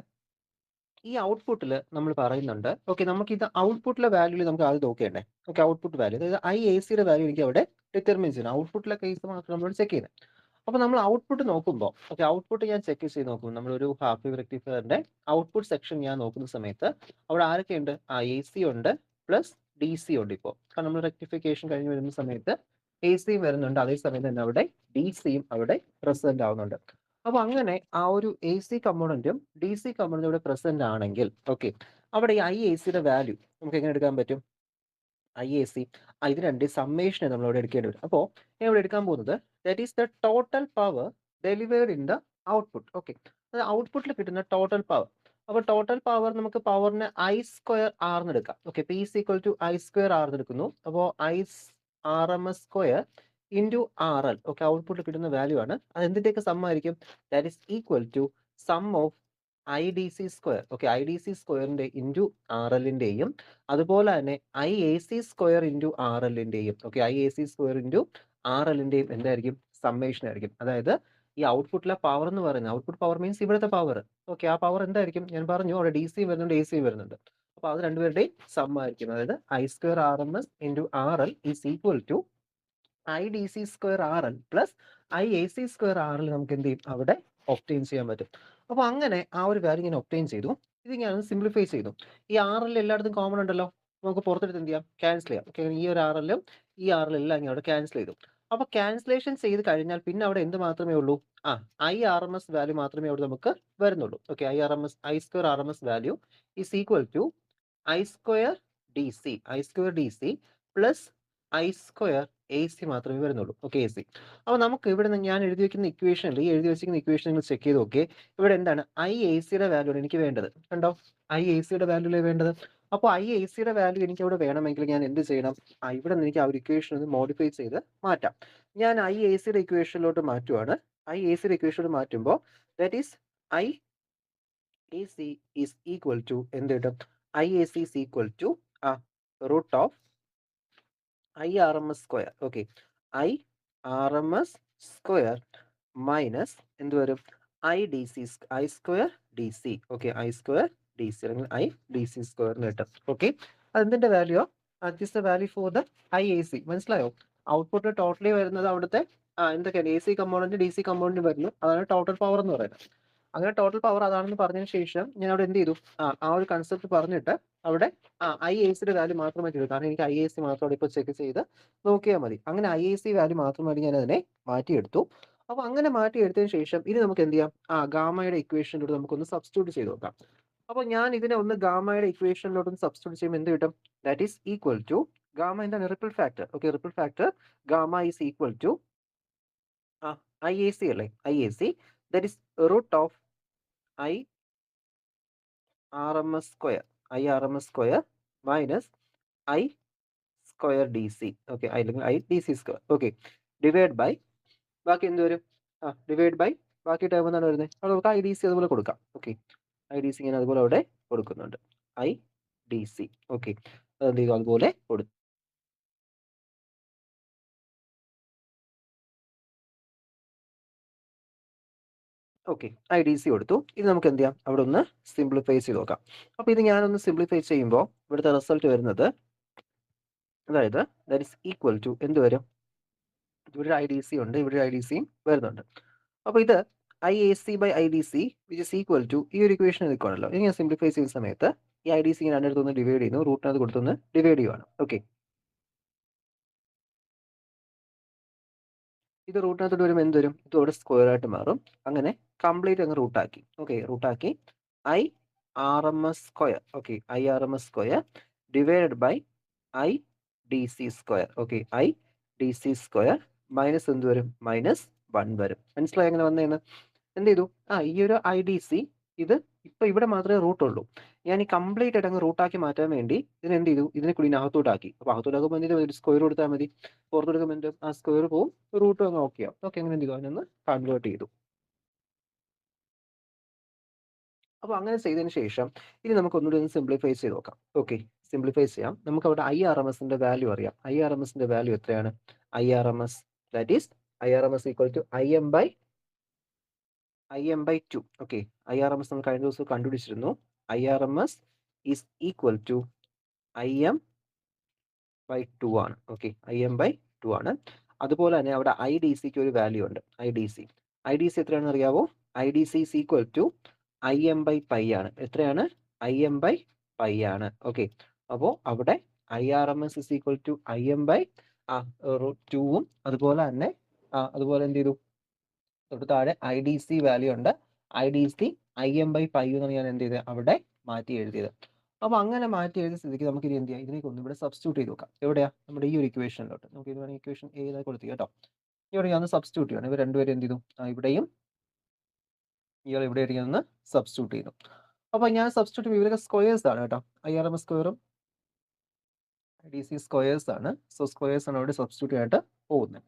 ഈ ഔട്ട്പുട്ടിൽ നമ്മൾ പറയുന്നുണ്ട്, ഓക്കെ, നമുക്ക് ഇത് ഔട്ട്പുട്ടിലെ വാല്യൂ നമുക്ക് ആദ്യം നോക്കേണ്ടേ. ഓക്കെ, ഔട്ട്പുട്ട് വാല്യൂ, അതായത് IACയുടെ വാല്യൂ എനിക്ക് അവിടെ ഡിറ്റർമിൻ ചെയ്യണം. ഔട്ട്പുട്ടിലെ കേസ് മാത്രം നമ്മൾ ചെക്ക് ചെയ്യുന്നത്. അപ്പോൾ നമ്മൾ ഔട്ട്പുട്ട് നോക്കുമ്പോൾ, ഓക്കെ, ഔട്ട്പുട്ട് ഞാൻ ചെക്ക് ചെയ്ത് നോക്കും. നമ്മളൊരു ഹാഫ് വേവ് റെക്ടിഫയറിന്റെ ഔട്ട്പുട്ട് സെക്ഷൻ ഞാൻ നോക്കുന്ന സമയത്ത് അവിടെ ആരൊക്കെയുണ്ട്, AC ഉണ്ട് പ്ലസ് DC ഉണ്ട്. ഇപ്പോൾ കാരണം നമ്മൾ റെക്ടിഫിക്കേഷൻ കഴിഞ്ഞ് വരുന്ന സമയത്ത് AC വരുന്നുണ്ട്, അതേ സമയത്ത് തന്നെ അവിടെ DCയും അവിടെ പ്രസന്റ് ആവുന്നുണ്ട്. അപ്പോൾ അങ്ങനെ ആ ഒരു AC കമ്പോണന്റും DC കമ്പോണന്റും ഇവിടെ പ്രസന്റ് ആണെങ്കിൽ, ഓക്കെ, അവിടെ ഈ IACയുടെ വാല്യൂ നമുക്ക് എങ്ങനെ എടുക്കാൻ പറ്റും, IAC ഇത് രണ്ട് സമ്മേഷനെ നമ്മൾ ഇവിടെ എടുക്കേണ്ടി വരും. അപ്പോൾ ഞാൻ ഇവിടെ എടുക്കാൻ പോകുന്നത് that is the total power delivered in the output. Okay, അത് ഔട്ട്പുട്ടിൽ കിട്ടുന്ന ടോട്ടൽ പവർ. അപ്പോൾ ടോട്ടൽ പവർ നമുക്ക് പവറിനെ I² R എന്ന് എടുക്കാം. Okay, P is equal to I² R എന്ന് എടുക്കുന്നു. അപ്പോൾ RMS² ഇൻറ്റു RL. ഓക്കെ, ഔട്ട്പുട്ടിൽ കിട്ടുന്ന വാല്യൂ ആണ്. അത് എന്തിൻ്റെയൊക്കെ സം ആയിരിക്കും, that is equal to sum of IDC². Okay, IDC² into RLൻ്റെയും അതുപോലെ തന്നെ IAC² ഇൻറ്റു RLൻ്റെയും, ഓക്കെ, IAC² ഇൻറ്റു RLൻ്റെയും എന്തായിരിക്കും, സമ്മേഷൻ ആയിരിക്കും. അതായത് ഈ ഔട്ട്പുട്ടിലെ പവർ എന്ന് പറയുന്നത്, ഔട്ട്പുട്ട് പവർ മീൻസ് ഇവിടുത്തെ പവർ. ഓക്കെ, ആ പവർ എന്തായിരിക്കും, ഞാൻ പറഞ്ഞു അവിടെ DC വരുന്നുണ്ട്, AC വരുന്നുണ്ട്. അപ്പോൾ അത് രണ്ടുപേരുടെയും സം ആയിരിക്കും. അതായത് I² RMS into RL is equal to IDC² RL plus IAC² RL നമുക്ക് എന്ത് ചെയ്യും, അവിടെ ഒപ്റ്റെയിൻ ചെയ്യാൻ പറ്റും. അപ്പോൾ അങ്ങനെ ആ ഒരു വാല്യൂ ഞാൻ ഒപ്റ്റെയിൻ ചെയ്തു. ഇത് ഞാൻ സിംപ്ലിഫൈ ചെയ്തു. ഈ RL എല്ലായിടത്തും കോമൺ ഉണ്ടല്ലോ, നമുക്ക് പുറത്തെടുത്ത് എന്ത് ചെയ്യാം, ക്യാൻസൽ ചെയ്യാം. ഓക്കെ, ഈ ഒരു RLും ഈ RL എല്ലാം ഇങ്ങനെ അവിടെ ക്യാൻസൽ ചെയ്തു. അപ്പോൾ ക്യാൻസലേഷൻ ചെയ്ത് കഴിഞ്ഞാൽ പിന്നെ അവിടെ എന്ത് മാത്രമേ ഉള്ളൂ, IRMS വാല്യൂ മാത്രമേ അവിടെ നമുക്ക് വരുന്നുള്ളൂ. Okay, I² RMS value is equal to I² DC plus I² AC മാത്രമേ വരുന്നുള്ളൂ. Okay, AC. അപ്പോൾ നമുക്ക് ഇവിടെ നിന്ന് ഞാൻ എഴുതി വെക്കുന്ന ഇക്വേഷനിൽ, ഈ എഴുതി വെച്ചിരിക്കുന്ന ഇക്വേഷൻ നിങ്ങൾ ചെക്ക് ചെയ്ത് നോക്കിയേ. ഇവിടെ എന്താണ് IACയുടെ വാല്യൂ ആണ് എനിക്ക് വേണ്ടത്. കണ്ടോ, IACയുടെ വാല്യൂ അല്ലേ വേണ്ടത്. അപ്പോൾ IACയുടെ വാല്യൂ എനിക്ക് ഇവിടെ വേണമെങ്കിൽ ഞാൻ എന്ത് ചെയ്യണം, ഇവിടെ നിന്ന് എനിക്ക് ആ ഒരു ഇക്വേഷൻ ഒന്ന് മോഡിഫൈ ചെയ്ത് മാറ്റാം. ഞാൻ IACയുടെ ഇക്വേഷനിലോട്ട് മാറ്റുവാണ്. IACയുടെ ഇക്വേഷനിലോട്ട് മാറ്റുമ്പോൾ that is IAC is equal to എന്ത് കിട്ടും, IAC is equal to root of IRMS². Okay, IRMS² minus എന്ത് വരും, I² DC. Okay, I² DC അല്ലെങ്കിൽ IDC² എന്ന് കിട്ടും. ഓക്കെ, അതെന്തിന്റെ value, that is the value for the IAC. മനസ്സിലായോ, output totally വരുന്നത് അവിടുത്തെ എന്തൊക്കെയാണ്, AC കമ്പോണന്റ് DC കമ്പോണന്റ് വരുന്നു, അതാണ് ടോട്ടൽ പവർ എന്ന് പറയുന്നത്. അങ്ങനെ ടോട്ടൽ പവർ അതാണെന്ന് പറഞ്ഞതിന് ശേഷം ഞാൻ അവിടെ എന്ത് ചെയ്തു, ആ ഒരു കൺസെപ്റ്റ് പറഞ്ഞിട്ട് അവിടെ IACയുടെ വാല്യൂ മാത്രം മാറ്റി എടുക്കും. കാരണം എനിക്ക് IAC മാത്രം അവിടെ ഇപ്പോൾ ചെക്ക് ചെയ്ത് നോക്കിയാൽ മതി. അങ്ങനെ IAC വാല്യൂ മാത്രമായിട്ട് ഞാൻ അതിനെ മാറ്റിയെടുത്തു. അപ്പോൾ അങ്ങനെ മാറ്റിയെടുത്തതിന് ശേഷം ഇനി നമുക്ക് എന്ത് ചെയ്യാം, ഗാമയുടെ ഇക്വേഷനിലൂടെ നമുക്കൊന്ന് സബ്സ്റ്റിറ്റ്യൂട്ട് ചെയ്ത് നോക്കാം. അപ്പോൾ ഞാൻ ഇതിനെ ഒന്ന് ഗാമയുടെ ഇക്വേഷനിലോട്ട് ഒന്ന് സബ്സ്റ്റിറ്റ്യൂട്ട് ചെയ്യുമ്പോൾ എന്ത് കിട്ടും, that is equal to gamma എന്താണ്, ripple factor. Okay, ripple factor gamma is equal to IAC അല്ലേ, IAC that is root of IRMS² minus I² DC. Okay, അല്ലെങ്കിൽ IDC². ഓക്കെ, ഡിവൈഡ് ബൈ ബാക്കി എന്ത് വരും, ഡിവൈഡ് ബൈ ബാക്കി term എന്താണ് വരുന്നത്, അവിടെ നമുക്ക് IDC അതുപോലെ കൊടുക്കാം. ഓക്കെ, IDC ഞാൻ അതുപോലെ അവിടെ കൊടുക്കുന്നുണ്ട്, IDC. ഓക്കെ, അതെന്ത് ചെയ്തു, അതുപോലെ കൊടുത്തു. ഓക്കെ, IDC കൊടുത്തു. ഇത് നമുക്ക് എന്ത് ചെയ്യാം, അവിടെ ഒന്ന് സിംപ്ലിഫൈ ചെയ്ത് നോക്കാം. അപ്പോൾ ഇത് ഞാനൊന്ന് സിംപ്ലിഫൈ ചെയ്യുമ്പോൾ ഇവിടുത്തെ റിസൾട്ട് വരുന്നത്, അതായത് ദാറ്റ് ഈസ് ഈക്വൽ ടു എന്ത് വരും, ഇവിടെ ഐ ഡി സി ഉണ്ട്, ഇവിടെ ഐ ഡി സിയും വരുന്നുണ്ട്. അപ്പോൾ ഇത് I A C by I D C which is equal to ഈ ഒരു ഇക്വേഷൻ നിൽക്കുകയാണല്ലോ. ഇനി ഞാൻ സിംപ്ലിഫൈ ചെയ്യുന്ന സമയത്ത് ഈ ഐ ഡി സി രണ്ടിടത്തൊന്ന് ഡിവൈഡ് ചെയ്യുന്നു, റൂട്ടിനകത്ത് കൊടുത്തൊന്ന് ഡിവൈഡ് ചെയ്യുവാണ്. ഓക്കെ, ഇത് റൂട്ടിനകത്തോട്ട് വരുമ്പോൾ എന്ത് വരും? ഇത് ഇവിടെ സ്ക്വയർ ആയിട്ട് മാറും. അങ്ങനെ കംപ്ലീറ്റ് അങ്ങ് റൂട്ടാക്കി. ഓക്കെ, റൂട്ടാക്കി I R M S square. Okay, I R M S square divided by I D C square. Okay, I D C square minus എന്ത് വരും? -1 വരും. മനസ്സിലായി എങ്ങനെ വന്നേന്ന്? എന്ത് ചെയ്തു? ഈ ഒരു ഐ ഡി സി ഇത് ഇപ്പൊ ഇവിടെ മാത്രമേ റൂട്ട് ഉള്ളൂ. ഞാൻ ഈ കംപ്ലീറ്റ് ആയിട്ട് അങ്ങ് റൂട്ടാക്കി മാറ്റാൻ വേണ്ടി ഇതിന് എന്ത് ചെയ്തു? ഇതിനെ കൂടി അകത്തോട്ടാക്കി. അപ്പോൾ അകത്തോട്ടാക്കുമ്പോൾ എന്ത് ചെയ്തു? സ്ക്വയർ കൊടുത്താൽ മതി. പുറത്തെടുക്കുമ്പോൾ എന്ത്? ആ സ്ക്വയർ പോവും, റൂട്ടും അങ്ങ് ഓക്കെ ആവും. ഓക്കെ, അങ്ങനെ എന്ത് ചെയ്തു? അതിനൊന്ന് കൺവേർട്ട് ചെയ്തു. അപ്പോൾ അങ്ങനെ ചെയ്തതിന് ശേഷം ഇനി നമുക്ക് ഒന്നുകൂടി ഒന്ന് സിംപ്ലിഫൈ ചെയ്ത് നോക്കാം. ഓക്കെ, സിംപ്ലിഫൈ ചെയ്യാം. നമുക്ക് അവിടെ ഐ ആർ എം എസിന്റെ വാല്യൂ അറിയാം. ഐ ആർ എം എസിന്റെ വാല്യൂ എത്രയാണ്? I R M S that is I R M S equal to I M by 2. Okay, I R M S നമ്മൾ കഴിഞ്ഞ ദിവസം കണ്ടുപിടിച്ചിരുന്നു. I R M S is equal to I M by 2 ആണ്. Okay, I M by 2 ആണ്. അതുപോലെ തന്നെ അവിടെ I D സിക്ക് ഒരു വാല്യൂ ഉണ്ട്. ഐ ഡി സി എത്രയാണെന്ന് അറിയാവോ? I D C is equal to I M by pi ആണ്. എത്രയാണ്? ഐ എം ബൈ പൈ ആണ്. ഓക്കെ, അപ്പോൾ അവിടെ I R M S is equal to I M by 2ഉം അതുപോലെ തന്നെ അതുപോലെ എന്ത് ചെയ്തു? തൊട്ട് താഴെ ഐ ഡി സി വാല്യൂ ഉണ്ട്. I D C I M by pi എന്നാണ് ഞാൻ എന്ത് ചെയ്തത്? അവിടെ മാറ്റി എഴുതിയത്. അപ്പോൾ അങ്ങനെ മാറ്റി എഴുതിയ സ്ഥിതിക്ക് നമുക്ക് ഇനി എന്ത് ചെയ്യാം? ഇതിലേക്ക് ഒന്നും ഇവിടെ സബ്സ്റ്റിറ്റ്യൂട്ട് ചെയ്ത് നോക്കാം. എവിടെയാ? നമ്മുടെ ഈ ഒരു ഇക്വേഷനിലോട്ട്. നമുക്ക് ഇത് വേണമെങ്കിൽ ഇക്വേഷൻ എഴുതാൻ കൊടുത്തു കേട്ടോ. ഇവിടെ ഞാൻ സബ്സ്റ്റിറ്റ്യൂട്ട് ചെയ്യണം. ഇവർ രണ്ടുപേരും എന്ത് ചെയ്തു? ഇവിടെയും ഇയാൾ ഇവിടെ ഒന്ന് സബ്സ്റ്റിറ്റ്യൂട്ട് ചെയ്തു. അപ്പോൾ ഞാൻ സബ്സ്റ്റിറ്റ്യൂട്ട് ഇവരൊക്കെ സ്ക്വയേഴ്സ് ആണ് കേട്ടോ. ഐ ആർ എം എസ് സ്ക്വയറും ഐ ഡി സി സ്ക്വയേഴ്സ് ആണ്. സോ സ്ക്വയേഴ്സ് ആണ് അവിടെ സബ്സ്റ്റിറ്റ്യൂട്ട് ആയിട്ട് പോകുന്നത്.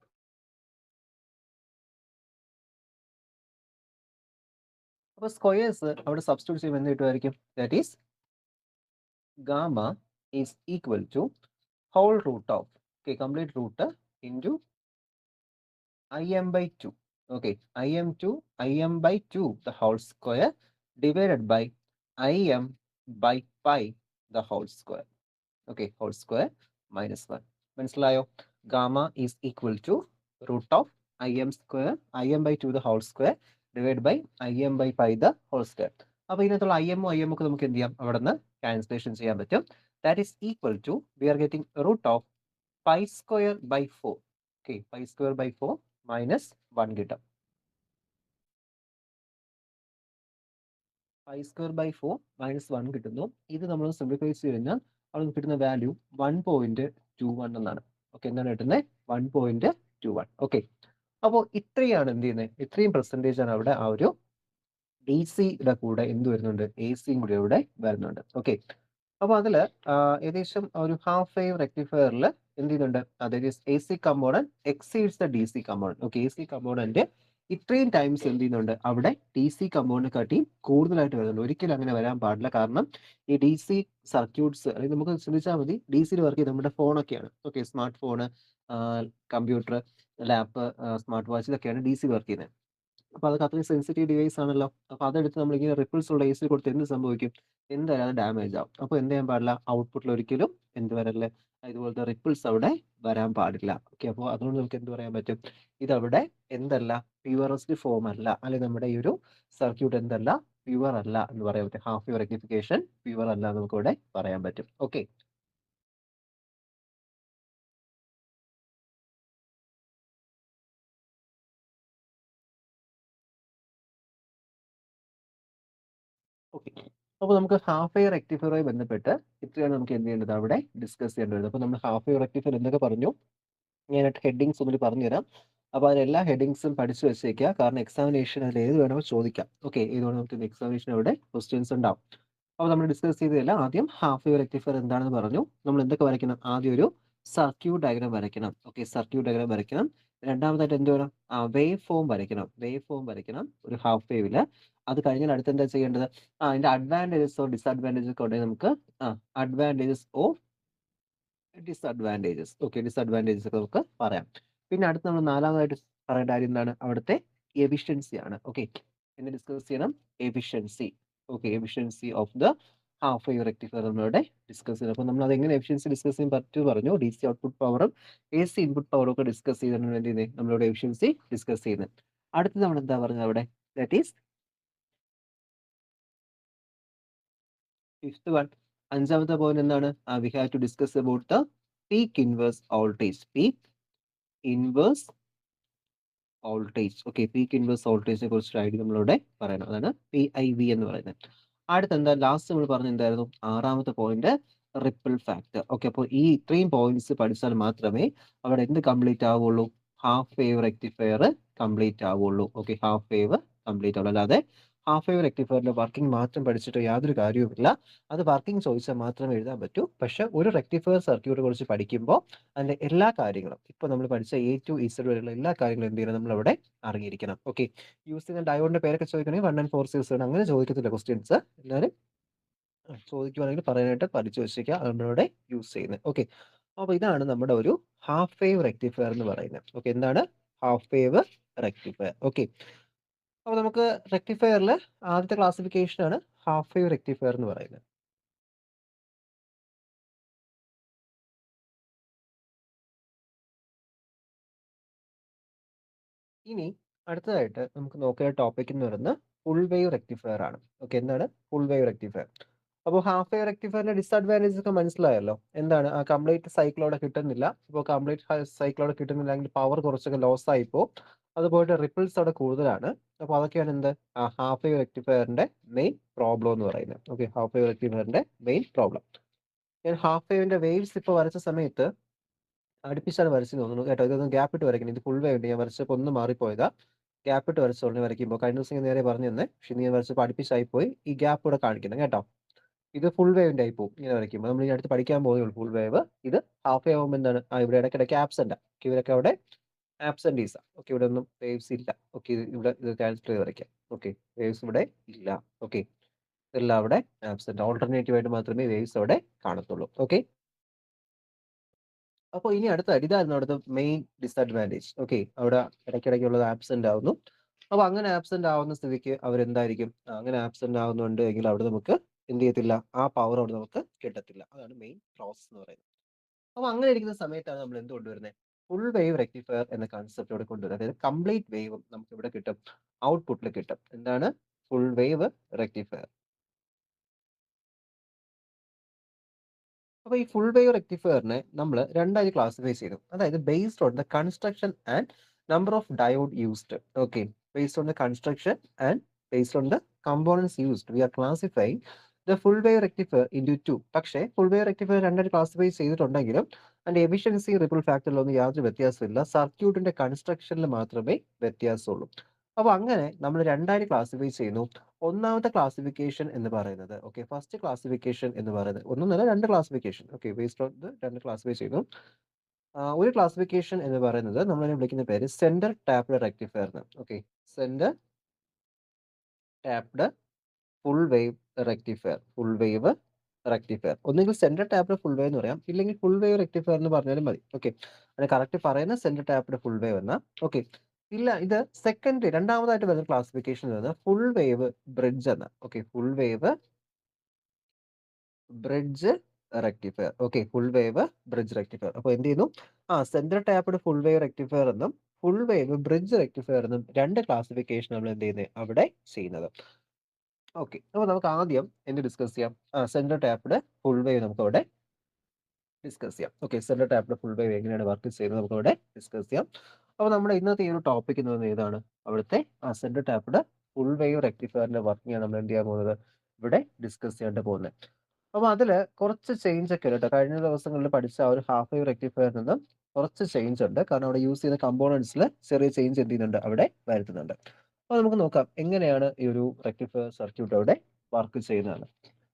അപ്പോൾ സ്ക്വയേഴ്സ് അവിടെ സബ്സ്റ്റിറ്റ്യൂട്ട് ചെയ്യുമ്പോൾ എന്ത് കിട്ടുമായിരിക്കും? That is gamma is equal to whole root of complete root into I M by 2. Okay, I m by 2 the whole square divided by I m by pi the whole square. Okay, whole square minus 1. മനസ്സിലായോ? Gamma is equal to root of I M by 2 the whole square divided by I m by pi the whole square. അപ്പോൾ ഇതിനകത്തുള്ള I എമ്മും ഒക്കെ നമുക്ക് എന്ത് ചെയ്യാം? അവിടെ നിന്ന് ക്യാൻസലേഷൻ ചെയ്യാൻ പറ്റും. That is equal to we are getting root of pi square by 4. Okay, pi square by 4 -1 കിട്ടും. പൈ സ്ക്വയർ ബൈ 4 -1 കിട്ടുന്നു. ഇത് നമ്മൾ സിംപ്ലിഫൈ ചെയ്ത് കഴിഞ്ഞാൽ അവിടെ കിട്ടുന്ന വാല്യൂ 1.21 എന്നാണ്. ഓക്കെ, എന്താണ് കിട്ടുന്നത്? 1.21. ഓക്കെ, അപ്പോൾ ഇത്രയാണ് എന്ത് ചെയ്യുന്നത്? ഇത്രയും പെർസെൻറ്റേജ് ആണ് അവിടെ ആ ഒരു ഡി സിയുടെ കൂടെ എന്ത് വരുന്നുണ്ട്? എ സിയും കൂടി ഇവിടെ വരുന്നുണ്ട്. ഓക്കെ, അപ്പോൾ അതിൽ ഏകദേശം ഒരു ഹാഫ് വേവ് റെക്ടിഫയറിൽ എന്ത് ചെയ്യുന്നുണ്ട്? അതായത് A C component exceeds the D C component. Okay, A C component ഇത്രയും ടൈംസ് എന്ത് ചെയ്യുന്നുണ്ട്? അവിടെ ഡി സി കമ്പോണന്റ് കാട്ടിയും കൂടുതലായിട്ട് വരുന്നുണ്ട്. ഒരിക്കലും അങ്ങനെ വരാൻ പാടില്ല. കാരണം ഈ ഡി സി സർക്യൂട്ട്സ് അല്ലെങ്കിൽ നമുക്ക് ചിന്തിച്ചാൽ മതി, ഡി സിയിൽ വർക്ക് ചെയ്യുന്നത് നമ്മുടെ ഫോണൊക്കെയാണ്. Okay, smart phone, computer, lap, smart watch, ഇതൊക്കെയാണ് ഡി സി വർക്ക് ചെയ്യുന്നത്. അപ്പോൾ അതൊക്കെ അത്രയും സെൻസിറ്റീവ് ഡിവൈസ് ആണല്ലോ. അപ്പോൾ അതെടുത്ത് നമ്മളിങ്ങനെ റിപ്പിൾസ് ഉള്ള എ സി കൊടുത്ത് എന്ത് സംഭവിക്കും? എന്തായാലും അത് ഡാമേജ് ആവും. അപ്പോൾ എന്ത് ചെയ്യാൻ പാടില്ല? ഔട്ട്പുട്ടിൽ ഒരിക്കലും എന്ത് വരല്ലേ? ഇതുപോലത്തെ റിപ്പിൾസ് അവിടെ വരാൻ പാടില്ല. ഓക്കെ, അപ്പോൾ അതുകൊണ്ട് നമുക്ക് എന്ത് പറയാൻ പറ്റും? ഇതവിടെ എന്തല്ല? പ്യുവറസ്റ്റ് ഫോം അല്ല, അല്ലെങ്കിൽ നമ്മുടെ ഈ ഒരു സർക്യൂട്ട് എന്തല്ല? പ്യുവർ അല്ല എന്ന് പറയാൻ പറ്റും. ഹാഫ് വേവ് റെക്ടിഫിക്കേഷൻ പ്യുവർ അല്ല എന്ന് നമുക്ക് ഇവിടെ പറയാൻ പറ്റും. Okay, okay. അപ്പോൾ നമുക്ക് ഹാഫ് വേവ് റെക്ടിഫയറുമായി ബന്ധപ്പെട്ട് ഇത്രയാണ് നമുക്ക് എന്ത് ചെയ്യേണ്ടത്? അവിടെ ഡിസ്കസ് ചെയ്യേണ്ടത്. അപ്പോൾ നമ്മൾ ഹാഫ് വേവ് റെക്ടിഫയർ എന്തൊക്കെ പറഞ്ഞു? ഞാനായിട്ട് ഹെഡിങ്സ് ഒന്നുകൂടി പറഞ്ഞുതരാം. അപ്പോൾ അതിലെല്ലാ ഹെഡിങ്സും പഠിച്ചു വെച്ചേക്കുക. കാരണം എക്സാമിനേഷൻ അതിൽ ഏത് വേണമെങ്കിൽ ചോദിക്കാം. ഓക്കെ, ഏത് വേണം നമുക്ക് എക്സാമിനേഷൻ അവിടെ ക്വസ്റ്റ്യൻസ് ഉണ്ടാവും. അപ്പോൾ നമ്മൾ ഡിസ്കസ് ചെയ്തതല്ല. ആദ്യം ഹാഫ് വേവ് റെക്ടിഫയർ എന്താണെന്ന് പറഞ്ഞു. നമ്മൾ എന്തൊക്കെ വരയ്ക്കണം? ആദ്യം ഒരു സർക്യൂട്ട് ഡയഗ്രാം വരയ്ക്കണം. ഓക്കെ, സർക്യൂട്ട് ഡയഗ്രാം വരയ്ക്കണം. രണ്ടാമതായിട്ട് എന്ത് വേണം? വേവ് ഫോം വരയ്ക്കണം. വേവ് ഫോം വരയ്ക്കണം ഒരു ഹാഫ് വേവില്. അത് കഴിഞ്ഞാൽ അടുത്ത് എന്താ ചെയ്യേണ്ടത്? അതിന്റെ അഡ്വാൻറ്റേജസോ ഡിസഡ്വാൻറ്റേജസ് ഒക്കെ ഉണ്ടെങ്കിൽ നമുക്ക് advantages of disadvantages. Okay, disadvantages ഒക്കെ നമുക്ക് പറയാം. പിന്നെ അടുത്ത് നമ്മൾ നാലാമതായിട്ട് പറയേണ്ട കാര്യം എന്താണ്? അവിടുത്തെ എഫിഷ്യൻസി ആണ്. ഓക്കെ, പിന്നെ ഡിസ്കസ് ചെയ്യണം efficiency. Okay, efficiency of the half wave rectifier നമ്മളിവിടെ ഡിസ്കസ് ചെയ്തു. അപ്പോൾ നമ്മൾ അതെങ്ങനെ എഫിഷ്യൻസി ഡിസ്കസ് ചെയ്യാൻ പറ്റും പറഞ്ഞു. DC ഔട്ട്പുട്ട് പവറും AC ഇൻപുട്ട് പവറും ഒക്കെ ഡിസ്കസ് ചെയ്തിട്ടാണ് എന്ത് ചെയ്യുന്നത്, നമ്മളിവിടെ എഫിഷ്യൻസി ഡിസ്കസ് ചെയ്യുന്നത്. അടുത്ത് നമ്മൾ എന്താ പറഞ്ഞത് അവിടെ, ദാറ്റ് ഈസ് ഫിഫ്ത്ത് വൺ. അഞ്ചാമത്തെ പോയിന്റ് എന്താണ്, we have to discuss about the peak inverse voltage. Peak inverse voltage. Okay, peak inverse വോൾട്ടേജിനെ കുറിച്ച് ഐഡിയ നമ്മളിവിടെ പറയണം. അതാണ് PIV എന്ന് പറയുന്നത്. അടുത്ത എന്താ, ലാസ്റ്റ് നമ്മൾ പറഞ്ഞ എന്തായിരുന്നു, ആറാമത്തെ പോയിന്റ് റിപ്പിൾ ഫാക്ടർ. ഓക്കെ, അപ്പോൾ ഈ ഇത്രയും പോയിന്റ്സ് പഠിച്ചാൽ മാത്രമേ അവിടെ എന്ത് കംപ്ലീറ്റ് ആവുള്ളൂ, ഹാഫ് വേവ് റെക്ടിഫയർ കംപ്ലീറ്റ് ആവുള്ളൂ. ഓക്കെ, ഹാഫ് വേവ് കംപ്ലീറ്റ് ആവുള്ളൂ. അല്ലാതെ ഹാഫ് വേവ് റെക്ടിഫയറിന്റെ വർക്കിംഗ് മാത്രം പഠിച്ചിട്ട് യാതൊരു കാര്യവുമില്ല. അത് വർക്കിംഗ് ചോദിച്ചാൽ മാത്രമേ എഴുതാൻ പറ്റൂ. പക്ഷെ ഒരു റെക്ടിഫയർ സർക്യൂട്ട് കുറിച്ച് പഠിക്കുമ്പോൾ അതിന്റെ എല്ലാ കാര്യങ്ങളും, ഇപ്പൊ നമ്മൾ പഠിച്ച A to Z വരെയുള്ള എല്ലാ കാര്യങ്ങളും എന്ത് ചെയ്യണം, നമ്മളവിടെ അറിഞ്ഞിരിക്കണം. ഓക്കെ, യൂസ് ചെയ്യുന്ന ഡയോഡിന്റെ പേരൊക്കെ ചോദിക്കണമെങ്കിൽ 1 and 4 series അങ്ങനെ ചോദിക്കത്തില്ല ക്വസ്റ്റ്യൻസ്. എല്ലാവരും ചോദിക്കുവാണെങ്കിൽ പറയാനായിട്ട് പഠിച്ചു വെച്ചേക്കുക, നമ്മളിവിടെ യൂസ് ചെയ്യുന്നത്. ഓക്കെ, അപ്പോൾ ഇതാണ് നമ്മുടെ ഒരു ഹാഫ് വേവ് റെക്ടിഫയർ എന്ന് പറയുന്നത്. ഓക്കെ, എന്താണ് ഹാഫ് വേവ് റെക്ടിഫയർ. ഓക്കെ, അപ്പോൾ നമുക്ക് റെക്ടിഫയറിൽ ആദ്യത്തെ ക്ലാസിഫിക്കേഷൻ ആണ് ഹാഫ് വേവ് റെക്ടിഫയർ എന്ന് പറയുന്നത്. ഇനി അടുത്തതായിട്ട് നമുക്ക് നോക്കേണ്ട ടോപ്പിക് എന്ന് പറയുന്നത് ഫുൾ വേവ് റെക്ടിഫയർ ആണ്. ഓക്കെ, എന്താണ് ഫുൾ വേവ് റെക്ടിഫയർ. അപ്പോൾ ഹാഫ് വേവ് റെക്ടിഫയറിന്റെ ഡിസഡ്വാൻറ്റേജസ് ഒക്കെ മനസ്സിലായല്ലോ. എന്താണ്, ആ കംപ്ലീറ്റ് സൈക്കിളോടെ കിട്ടുന്നില്ല. ഇപ്പോൾ കംപ്ലീറ്റ് സൈക്കിളോടെ കിട്ടുന്നില്ലെങ്കിൽ പവർ കുറച്ചൊക്കെ ലോസ് ആയിപ്പോ, അതുപോലെ റിപ്പിൾസ് അവിടെ കൂടുതലാണ്. അപ്പോൾ അതൊക്കെയാണ് എന്ത്, ആ ഹാഫ് വേവ് റെക്ടിഫയറിന്റെ മെയിൻ പ്രോബ്ലം എന്ന് പറയുന്നത്. ഓക്കെ, ഹാഫ് വേവ് റെക്ടിഫയറിന്റെ മെയിൻ പ്രോബ്ലം. ഞാൻ ഹാഫ് വേവിന്റെ വേവ്സ് ഇപ്പോൾ വരച്ച സമയത്ത് അടുപ്പിച്ചാണ് വരച്ചെന്ന് തോന്നുന്നു കേട്ടോ. ഇതൊന്നും ഗ്യാപ്പ് ഇട്ട് വരയ്ക്കണം. ഇത് ഫുൾ വേവ് ഞാൻ വരച്ചപ്പോൾ ഒന്ന് മാറിപ്പോയതാ. ഗ്യാപ്പ് ഇട്ട് വരച്ചോളൂ വരയ്ക്കുമ്പോൾ. കഴിഞ്ഞ ദിവസം ഞാൻ നേരെ പറഞ്ഞു തന്നെ, പക്ഷെ നീ വരച്ചപ്പോൾ അടുപ്പിച്ചായി പോയി. ഈ ഗ്യാപ്പ് ഇവിടെ കാണിക്കണം കേട്ടോ. ഇത് ഫുൾ വേവിന്റെ ആയി പോകും ഇങ്ങനെ വരയ്ക്കുമ്പോൾ. നമ്മൾ ഇനി അടുത്ത് പഠിക്കാൻ പോകുന്നുള്ളൂ ഫുൾ വേവ്. ഇത് ഹാഫ് വേവ് ആകുമ്പോൾ എന്താണ്, ഇവിടെ ഇടയ്ക്കിടയ്ക്ക് ആബ്സെന്റ്. ഓക്കെ, ഇവരൊക്കെ അവിടെ ആബ്സെന്റീസ്. ഓക്കെ, ഇവിടെ ഒന്നും വേവ്സ് ഇല്ല. ഓക്കെ, ഇവിടെ ഇത് ക്യാൻസൽ ചെയ്ത് വരയ്ക്കാം. ഓക്കെ, വേവ്സ് ഇവിടെ ഇല്ല. ഓക്കെ, ഇതെല്ലാം അവിടെ ആബ്സെന്റ്. ഓൾട്ടർനേറ്റീവ് ആയിട്ട് മാത്രമേ വേവ്സ് അവിടെ കാണത്തുള്ളൂ. ഓക്കെ, അപ്പോൾ ഇനി അടുത്ത ഇതായിരുന്നു അവിടുത്തെ മെയിൻ ഡിസഡ്വാൻറ്റേജ്. ഓക്കെ, അവിടെ ഇടയ്ക്കിടയ്ക്കുള്ളത് ആബ്സെന്റ് ആവുന്നു. അപ്പോൾ അങ്ങനെ ആബ്സെന്റ് ആവുന്ന സ്ഥിതിക്ക് അവരെന്തായിരിക്കും, അങ്ങനെ ആബ്സെന്റ് ആവുന്നുണ്ട് എങ്കിൽ അവിടെ നമുക്ക് എന്ത് ചെയ്യത്തില്ല, ആ പവർ അവിടെ നമുക്ക് കിട്ടത്തില്ല. അതാണ് മെയിൻ പ്രോസസ് എന്ന് പറയുന്നത്. അപ്പോൾ അങ്ങനെ ഇരിക്കുന്ന സമയത്താണ് നമ്മൾ എന്ത് കൊണ്ടുവരുന്നത്, ഫുൾ വേവ് റെക്ടിഫയർ എന്ന കൺസെപ്റ്റ് ഇവിടെ കൊണ്ടുവരുന്നത്. അതായത് കംപ്ലീറ്റ് വേവും നമുക്ക് ഇവിടെ കിട്ടും, ഔട്ട്പുട്ടിൽ കിട്ടും. എന്താണ് ഫുൾ വേവ് റെക്ടിഫയർ. അപ്പോൾ ഈ ഫുൾ വേവ് റെക്ടിഫയറിനെ നമ്മൾ രണ്ടായി ക്ലാസിഫൈ ചെയ്തു. അതായത് based on the construction and number of diode used. Okay, based on the construction and based on the components used we are classifying the full wave rectifier into two. പക്ഷേ full wave rectifier രണ്ടായി classify ചെയ്തിട്ടുണ്ടെങ്കിലും അതിന്റെ efficiency ripple ഫാക്ടറിലൊന്നും യാതൊരു വ്യത്യാസമില്ല. സർക്യൂട്ടിന്റെ കൺസ്ട്രക്ഷനിൽ മാത്രമേ വ്യത്യാസമുള്ളൂ. അപ്പോൾ അങ്ങനെ നമ്മൾ രണ്ടായി ക്ലാസിഫൈ ചെയ്യുന്നു. ഒന്നാമത്തെ ക്ലാസിഫിക്കേഷൻ എന്ന് പറയുന്നത്, ഓക്കെ, ഫസ്റ്റ് ക്ലാസിഫിക്കേഷൻ എന്ന് പറയുന്നത്, ഒന്നൊന്നല്ല രണ്ട് ക്ലാസിഫിക്കേഷൻ. ഓക്കെ, ബേസ്ഡ് ഓൺ ഇത് രണ്ട് ക്ലാസിഫൈ ചെയ്തു. ഒരു ക്ലാസിഫിക്കേഷൻ എന്ന് പറയുന്നത് നമ്മളതിനെ വിളിക്കുന്ന പേര് സെന്റർ ടാപ്ഡ് റെക്ടിഫയർ എന്ന്. Okay, centre tapped full wave rectifier. Full wave rectifier, ഒന്നുകിൽ സെന്റർ ടാപ്ഡ് ഫുൾ വേവ് എന്ന് പറയാം, ഇല്ലെങ്കിൽ ഫുൾ വേവ് റെക്ടിഫയർ എന്ന് പറഞ്ഞാലും മതി. ഓക്കെ, അതിന് കറക്റ്റ് പറയുന്ന സെന്റർ ടാപ്ഡ് ഫുൾ വേവ് എന്ന. ഓക്കെ, ഇല്ല, ഇത് സെക്കൻഡറി രണ്ടാമതായിട്ട് വരുന്ന ക്ലാസിഫിക്കേഷൻ വരുന്നത് ഫുൾ വേവ് ബ്രിഡ്ജ് എന്ന. Okay, full wave bridge rectifier. Okay, full wave bridge rectifier. അപ്പോൾ എന്ത് ചെയ്യുന്നു, centre tapped full wave rectifier എന്നും ഫുൾ വേവ് ബ്രിഡ്ജ് റെക്ടിഫയർ എന്നും രണ്ട് ക്ലാസിഫിക്കേഷൻ നമ്മൾ എന്ത് ചെയ്യുന്നത് അവിടെ ചെയ്യുന്നത്. ഓക്കെ, അപ്പോൾ നമുക്ക് ആദ്യം എന്ത് ഡിസ്കസ് ചെയ്യാം, സെന്റർ ടാപ്ഡ് ഫുൾ വേവ് നമുക്ക് അവിടെ ഡിസ്കസ് ചെയ്യാം. Okay, centre tapped full wave എങ്ങനെയാണ് വർക്ക് ചെയ്യുന്നത് നമുക്ക് അവിടെ ഡിസ്കസ് ചെയ്യാം. അപ്പോൾ നമ്മുടെ ഇന്നത്തെ ഈ ഒരു ടോപ്പിക് എന്ന് പറയുന്നത് ഏതാണ്, അവിടുത്തെ സെന്റർ ടാപ്ഡ് ഫുൾ വേവ് റെക്ടിഫയറിന്റെ വർക്കിംഗ് ആണ് നമ്മൾ എന്ത് ചെയ്യാൻ പോകുന്നത്, ഇവിടെ ഡിസ്കസ് ചെയ്യാണ്ട് പോകുന്നത്. അപ്പോൾ അതിൽ കുറച്ച് ചേഞ്ച് ഒക്കെ ഉണ്ട് കേട്ടോ. കഴിഞ്ഞ ദിവസങ്ങളിൽ പഠിച്ച ആ ഒരു ഹാഫ് വേവ് റെക്ടിഫയറിൽ നിന്ന് കുറച്ച് ചേഞ്ച് ഉണ്ട്. കാരണം അവിടെ യൂസ് ചെയ്യുന്ന കമ്പോണൻസിൽ ചെറിയ ചേഞ്ച് എന്ത് ചെയ്യുന്നുണ്ട്, അവിടെ വരുത്തുന്നുണ്ട്. അപ്പോൾ നമുക്ക് നോക്കാം എങ്ങനെയാണ് ഈ ഒരു റെക്ടിഫയർ സർക്യൂട്ട് അവിടെ വർക്ക് ചെയ്യുന്നതാണ്.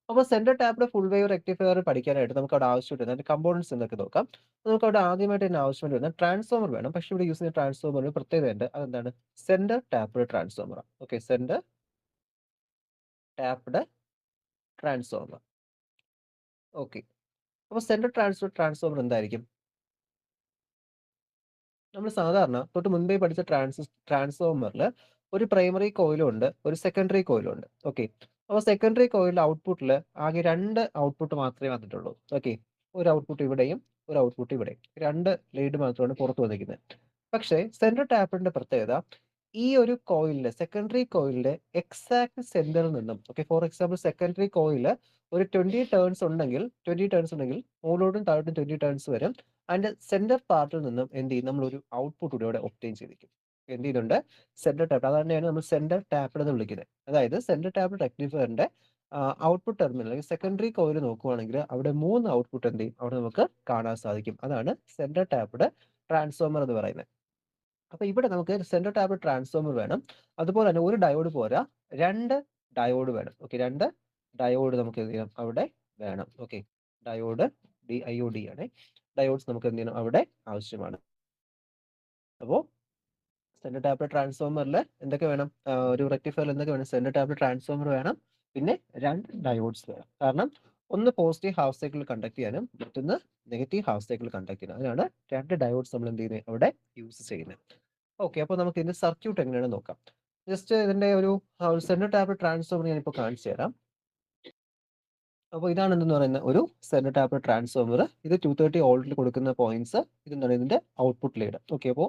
അപ്പോൾ centre tapped full wave rectifier പഠിക്കാനായിട്ട് നമുക്ക് അവിടെ ആവശ്യമായിട്ട് അതിന്റെ കമ്പോണൻസ് എന്നൊക്കെ നോക്കാം. നമുക്ക് അവിടെ ആദ്യമായിട്ട് തന്നെ ആവശ്യമായിട്ട് വരുന്ന ട്രാൻസ്ഫോമർ വേണം. പക്ഷേ ഇവിടെ യൂസ് ചെയ്യുന്ന ട്രാൻസ്ഫോമറിന് പ്രത്യേകതയുണ്ട്. അതെന്താണ്, centre tapped transformer. Okay, centre tapped transformer. Okay, അപ്പോൾ സെൻട്രൽ ട്രാൻസ്ഫോമർ എന്തായിരിക്കും, നമ്മൾ സാധാരണ തൊട്ട് മുൻപേ പഠിച്ച ട്രാൻസ്ഫോമറിൽ ഒരു പ്രൈമറി കോയിലും ഉണ്ട്, ഒരു സെക്കൻഡറി കോയിലും ഉണ്ട്. ഓക്കെ, അപ്പോൾ സെക്കൻഡറി കോയിലിന്റെ ഔട്ട്പുട്ടിൽ ആകെ 2 ഔട്ട്പുട്ട് മാത്രമേ വന്നിട്ടുള്ളൂ. ഓക്കെ. ഒരു ഔട്ട്പുട്ട് ഇവിടെയും ഒരു ഔട്ട്പുട്ട് ഇവിടെയും. 2 ലീഡ് മാത്രമാണ് പുറത്ത് വന്നിരിക്കുന്നത്. പക്ഷേ സെൻട്രൽ ടാപ്പിന്റെ പ്രത്യേകത ഈ ഒരു കോയിലിന്റെ സെക്കൻഡറി കോയിലിന്റെ എക്സാക്ട് സെന്ററിൽ നിന്നും ഫോർ എക്സാമ്പിൾ സെക്കൻഡറി കോയിൽ ഒരു 20 ടേൺസ് ഉണ്ടെങ്കിൽ മുകളിലോട്ടും താഴോട്ടും 20 ടേൺസ് വരും. അതിന്റെ സെന്റർ പാർട്ടിൽ നിന്നും എന്ത് ചെയ്യും നമ്മൾ ഒരു ഔട്ട്പുട്ട് ഇവിടെ ഒബ്റ്റെയിൻ ചെയ്തിരിക്കും. എന്ത് ചെയ്യുന്നുണ്ട് സെന്റർ ടാപ്പ് അത് തന്നെയാണ് നമ്മൾ സെന്റർ ടാപ്പ് എന്ന് വിളിക്കുന്നത്. അതായത് സെന്റർ ടാപ്പ് റെക്ടിഫയറിന്റെ ഔട്ട്പുട്ട് ടെർമിനൽ അല്ലെങ്കിൽ സെക്കൻഡറി കോയിൽ നോക്കുവാണെങ്കിൽ അവിടെ 3 ഔട്ട്പുട്ട് എന്ത് ചെയ്യും അവിടെ നമുക്ക് കാണാൻ സാധിക്കും. അതാണ് സെന്റർ ടാപ്ഡ് ട്രാൻസ്ഫോമർ എന്ന് പറയുന്നത്. അപ്പൊ ഇവിടെ നമുക്ക് സെൻട്രൽ ടാപ്പ് ട്രാൻസ്ഫോമർ വേണം. അതുപോലെ തന്നെ ഒരു ഡയോഡ് പോരാ, 2 ഡയോഡ് വേണം. 2 ഡയോഡ് നമുക്ക് എന്ത് ചെയ്യണം അവിടെ വേണം. ഡയോഡ് DIOD ആണ്. ഡയോഡ്സ് നമുക്ക് എന്ത് ചെയ്യണം അവിടെ ആവശ്യമാണ്. അപ്പോൾ സെൻട്രൽ ടാപ്പ് ട്രാൻസ്ഫോമറിൽ എന്തൊക്കെ വേണം? ഒരു റെക്ടിഫയറിൽ എന്തൊക്കെ വേണം? സെൻട്രൽ ടാപ്പ് ട്രാൻസ്ഫോമർ വേണം, പിന്നെ 2 ഡയോഡ്സ് വേണം. കാരണം ഒന്ന് പോസിറ്റീവ് ഹാഫ് സൈക്കിൾ കണ്ടക്ട് ചെയ്യാനും മറ്റൊന്ന് നെഗറ്റീവ് ഹാഫ് സൈക്കിൾ കണ്ടക്ട് ചെയ്യാനും. അതിനാണ് 2 ഡയോഡ്സ് നമ്മൾ എന്ത് ചെയ്യുന്നത് അവിടെ യൂസ് ചെയ്യുന്നത്. അപ്പോൾ നമുക്ക് ഇതിന്റെ സർക്യൂട്ട് എങ്ങനെയാണെന്ന് നോക്കാം. ജസ്റ്റ് ഇതിന്റെ ഒരു സെൻട്രൽ ടാപ്പ് ട്രാൻസ്ഫോമർ ഞാനിപ്പോൾ കാണിച്ചു തരാം. അപ്പോൾ ഇതാണ് എന്തെന്ന് പറയുന്ന ഒരു സെൻട്രൽ ടാപ്പ് ട്രാൻസ്ഫോമർ. ഇത് 230 വോൾട്ടിൽ കൊടുക്കുന്ന പോയിന്റ്സ്. ഇതെന്താണ് ഇതിന്റെ ഔട്ട്പുട്ട് ലീഡ്. അപ്പോൾ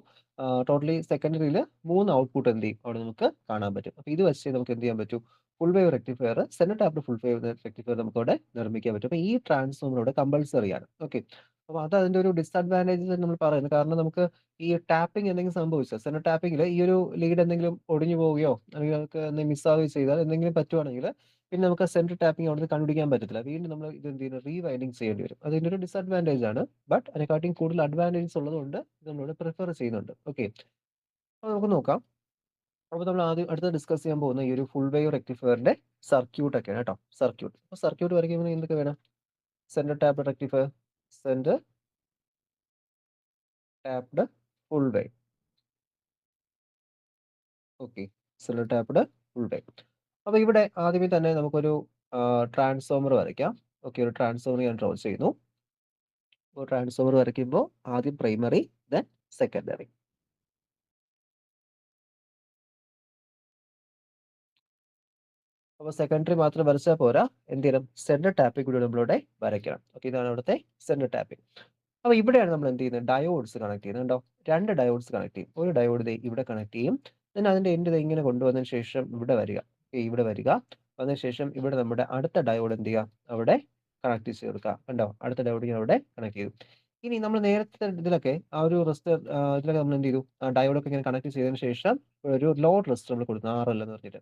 ടോട്ടലി സെക്കൻഡറിയിൽ 3 ഔട്ട്പുട്ട് എന്ത് ചെയ്യും അവിടെ നമുക്ക് കാണാൻ പറ്റും. അപ്പോൾ ഇത് വെച്ച് നമുക്ക് എന്ത് ചെയ്യാൻ പറ്റും? Full wave rectifier, central tap full wave rectifier നമുക്ക് അവിടെ നിർമ്മിക്കാൻ പറ്റും. അപ്പോൾ ഈ ട്രാൻസ്ഫോമർ ഇവിടെ കമ്പൾസറി ആണ്. അപ്പോൾ അത് അതിന്റെ ഒരു ഡിസഡ്വാൻറ്റേജസ് നമ്മൾ പറയുന്നത്. കാരണം നമുക്ക് ഈ ടാപ്പിംഗ് എന്തെങ്കിലും സംഭവിച്ചാൽ സെൻട്രൽ ടാപ്പിംഗിൽ ഈ ഒരു ലീഡ് എന്തെങ്കിലും ഒടിഞ്ഞു പോവുകയോ അല്ലെങ്കിൽ നമുക്ക് എന്തെങ്കിലും മിസ്സാവുകയോ ചെയ്താൽ എന്തെങ്കിലും പറ്റുവാണെങ്കിൽ പിന്നെ നമുക്ക് സെൻട്രൽ ടാപ്പിംഗ് അവിടുന്ന് കണ്ടുപിടിക്കാൻ പറ്റത്തില്ല. വീണ്ടും നമ്മൾ ഇത് എന്ത് ചെയ്യുന്നു റീവൈൻഡിങ് ചെയ്യേണ്ടി വരും. അതിന്റെ ഒരു ഡിസഡ്വാൻറ്റേജ് ആണ്. ബട്ട് അതിനെക്കാട്ടിയും കൂടുതൽ അഡ്വാൻറ്റേജസ് ഉള്ളതുകൊണ്ട് ഇത് നമ്മളിവിടെ പ്രിഫർ ചെയ്യുന്നുണ്ട്. അപ്പോൾ നമുക്ക് നോക്കാം. അപ്പോൾ നമ്മൾ ആദ്യം അടുത്ത് ഡിസ്കസ് ചെയ്യാൻ പോകുന്ന ഈ ഒരു ഫുൾ വേവ് റെക്ടിഫയറിന്റെ സർക്യൂട്ട് ഒക്കെയാണ് കേട്ടോ. അപ്പോൾ സർക്യൂട്ട് വരയ്ക്കുമ്പോൾ എന്തൊക്കെ വേണം? Central tap rectifier, central tapped full wave. Central tapped full wave. അപ്പോൾ ഇവിടെ ആദ്യമേ തന്നെ നമുക്കൊരു ട്രാൻസ്ഫോമർ വരയ്ക്കാം. ഒരു ട്രാൻസ്ഫോമർ ഞാൻ ഡ്രോ ചെയ്യുന്നു. അപ്പോൾ ട്രാൻസ്ഫോമർ വരയ്ക്കുമ്പോൾ ആദ്യം പ്രൈമറി, ദെൻ സെക്കൻഡറി. അപ്പോൾ സെക്കൻഡറി മാത്രം വരച്ചാൽ പോരാ, എന്ത് ചെയ്യണം? സെൻട്രൽ ടാപ്പിംഗ് കൂടി നമ്മളിവിടെ വരയ്ക്കണം. ഇതാണ് അവിടുത്തെ സെൻട്രൽ ടാപ്പിംഗ്. അപ്പോൾ ഇവിടെയാണ് നമ്മൾ എന്ത് ചെയ്യുന്നത്? ഡയോഡ്സ് കണക്ട് ചെയ്യുന്നത്. കണ്ടോ? 2 ഡയോഡ്സ് കണക്ട് ചെയ്യും. ഒരു ഡയോഡ് ഇവിടെ കണക്ട് ചെയ്യും. ദെൻ അതിന്റെ എൻഡ് ഇങ്ങനെ കൊണ്ടുവന്നതിന് ശേഷം ഇവിടെ വരിക. ഇവിടെ വരിക. അതിനുശേഷം ഇവിടെ നമ്മുടെ അടുത്ത ഡയോഡ് എന്ത് ചെയ്യുക? അവിടെ കണക്ട് ചെയ്ത് കൊടുക്കുക. കണ്ടോ? അടുത്ത ഡയോഡ് ഞാൻ അവിടെ കണക്ട് ചെയ്തു. ഇനി നമ്മൾ നേരത്തെ ഇതിലൊക്കെ ആ ഒരു ഇതിലൊക്കെ നമ്മൾ എന്ത് ചെയ്തു? ഡയോഡൊക്കെ ഇങ്ങനെ കണക്ട് ചെയ്തതിന് ശേഷം ഒരു ലോഡ് റെസിസ്റ്റർ നമ്മൾ കൊടുക്കുന്നു, RL എന്ന് പറഞ്ഞിട്ട്.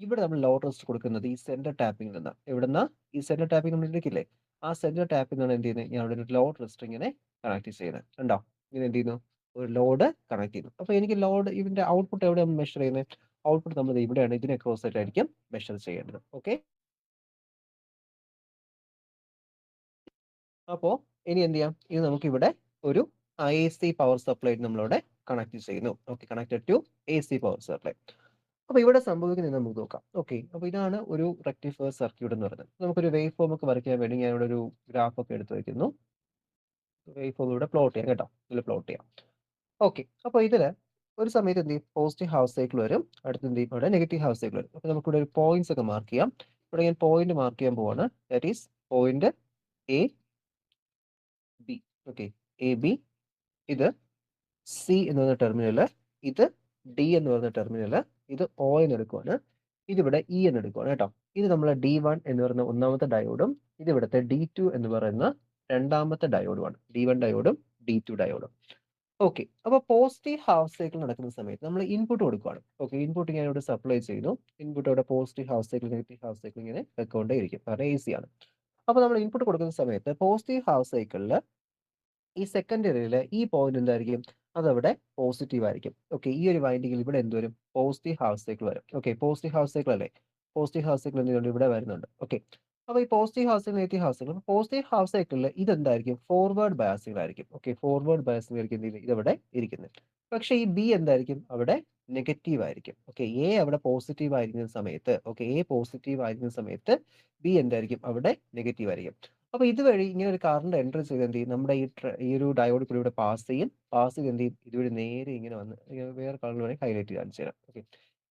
ഇവിടെ നമ്മൾ ലോഡ് റെസിസ്റ്റർ കൊടുക്കുന്നത് ഈ സെന്റർ ടാപ്പിംഗിൽ നിന്നാണ്. എവിടുന്ന? ഈ സെന്റർ ടാപ്പിംഗ് നമ്മൾ എടുക്കില്ലേ? ആ സെന്റർ ടാപ്പിൽ നിന്നാണ് എന്ത് ചെയ്യുന്നത്? ഞാൻ അവിടെ ഒരു ലോഡ് റെസിസ്റ്റർ ഇങ്ങനെ കണക്ട് ചെയ്യുന്നത്. കണ്ടോ? ഇങ്ങനെ എന്ത് ചെയ്യുന്നു? ഒരു ലോഡ് കണക്ട് ചെയ്യുന്നു. അപ്പോൾ എനിക്ക് ലോഡ് ഇതിന്റെ ഔട്ട്പുട്ട് എവിടെയാണ് മെഷർ ചെയ്യുന്നത്? ഔട്ട്പുട്ട് നമ്മൾ ഇവിടെയാണ്, ഇതിനെ ക്രോസ് ആയിട്ടായിരിക്കും മെഷർ ചെയ്യേണ്ടത്. അപ്പോൾ ഇനി എന്ത് ചെയ്യാം? ഇത് നമുക്ക് ഇവിടെ ഒരു AC പവർ സപ്ലൈ നമ്മളിവിടെ കണക്ട് ചെയ്യുന്നു. Connected to AC power supply. അപ്പോൾ ഇവിടെ സംഭവിക്കുന്നത് നമുക്ക് നോക്കാം. അപ്പോൾ ഇതാണ് ഒരു റെക്ടിഫയർ സർക്യൂട്ട് എന്ന് പറയുന്നത്. നമുക്കൊരു വേവ് ഫോം ഒക്കെ വരയ്ക്കാൻ വേണ്ടി ഞാൻ ഇവിടെ ഒരു ഗ്രാഫ് ഒക്കെ എടുത്ത് വയ്ക്കുന്നു. വേവ് ഫോം ഇവിടെ പ്ലോട്ട് ചെയ്യാം കേട്ടോ. ഇതിൽ പ്ലോട്ട് ചെയ്യാം. അപ്പോൾ ഇതില് ഒരു സമയത്ത് എന്ത് ചെയ്യും? പോസിറ്റീവ് ഹാഫ് സൈക്കിൾ വരും. അടുത്ത് എന്ത് ചെയ്യും? ഇവിടെ നെഗറ്റീവ് ഹാഫ് സൈക്കിൾ വരും. അപ്പോൾ നമുക്കിവിടെ ഒരു പോയിന്റ്സ് ഒക്കെ മാർക്ക് ചെയ്യാം. ഇവിടെ ഞാൻ പോയിന്റ് മാർക്ക് ചെയ്യാൻ പോവാണ്. That is point AB. AB. ഇത് C എന്ന് പറയുന്ന ടെർമിനല്, ഇത് D എന്ന് പറയുന്ന ടെർമിനല്, ഇത് O എന്ന് എടുക്കുവാണ്, ഇതിവിടെ E എന്ന് എടുക്കുവാണ് കേട്ടോ. ഇത് നമ്മൾ D1 എന്ന് പറയുന്ന ഒന്നാമത്തെ ഡയോഡും ഇത് ഇവിടുത്തെ D2 എന്ന് പറയുന്ന രണ്ടാമത്തെ ഡയോഡുമാണ്. D1 ഡയോഡും D2 ഡയോഡും. അപ്പോൾ പോസിറ്റീവ് ഹാഫ് സൈക്കിൾ നടക്കുന്ന സമയത്ത് നമ്മൾ ഇൻപുട്ട് കൊടുക്കുകയാണ്. ഇൻപുട്ട് ഞാൻ ഇവിടെ സപ്ലൈ ചെയ്യുന്നു. ഇൻപുട്ട് ഇവിടെ positive half cycle, negative half cycle ഇങ്ങനെ വെക്കൊണ്ടേ ഇരിക്കും. കാരണം AC ആണ്. അപ്പോൾ നമ്മൾ ഇൻപുട്ട് കൊടുക്കുന്ന സമയത്ത് പോസിറ്റീവ് ഹാഫ് സൈക്കിളിൽ ഈ സെക്കൻഡറിയിൽ ഈ പോയിന്റ് എന്തായിരിക്കും? അതവിടെ പോസിറ്റീവ് ആയിരിക്കും. ഈ ഒരു വൈൻഡിങ്ങിൽ ഇവിടെ എന്ത് വരും? പോസിറ്റീവ് ഹാഫ് സൈക്കിൾ വരും. പോസിറ്റീവ് ഹാഫ് സൈക്കിൾ അല്ലേ? പോസിറ്റീവ് ഹാഫ് സൈക്കിൾ എന്തുകൊണ്ട് ഇവിടെ വരുന്നുണ്ട്. അപ്പോൾ ഈ positive half cycle, negative half cycle, positive half സൈക്കിളിൽ ഇതെന്തായിരിക്കും? ഫോർവേഡ് ബയാസിംഗ് ആയിരിക്കും. ഫോർവേഡ് ബയാസിംഗ് ആയിരിക്കും ഇതവിടെ ഇരിക്കുന്നത്. പക്ഷേ ഈ B എന്തായിരിക്കും? അവിടെ നെഗറ്റീവ് ആയിരിക്കും. A അവിടെ പോസിറ്റീവ് ആയിരിക്കുന്ന സമയത്ത് A പോസിറ്റീവ് ആയിരിക്കുന്ന സമയത്ത് B എന്തായിരിക്കും? അവിടെ നെഗറ്റീവ് ആയിരിക്കും. അപ്പോൾ ഇതുവഴി ഇങ്ങനെ ഒരു കറണ്ട് എൻറ്റർ ചെയ്ത് എന്ത് ചെയ്യും? നമ്മുടെ ഈ ഒരു ഡയോഡ് കൂടി ഇവിടെ പാസ് ചെയ്യും. പാസ് ചെയ്ത് എന്ത് ചെയ്യും? ഇതുവഴി നേരെ ഇങ്ങനെ വന്ന് വേറെ കളറിൽ വേണമെങ്കിൽ ഹൈലൈറ്റ് കാണിച്ചു തരാം.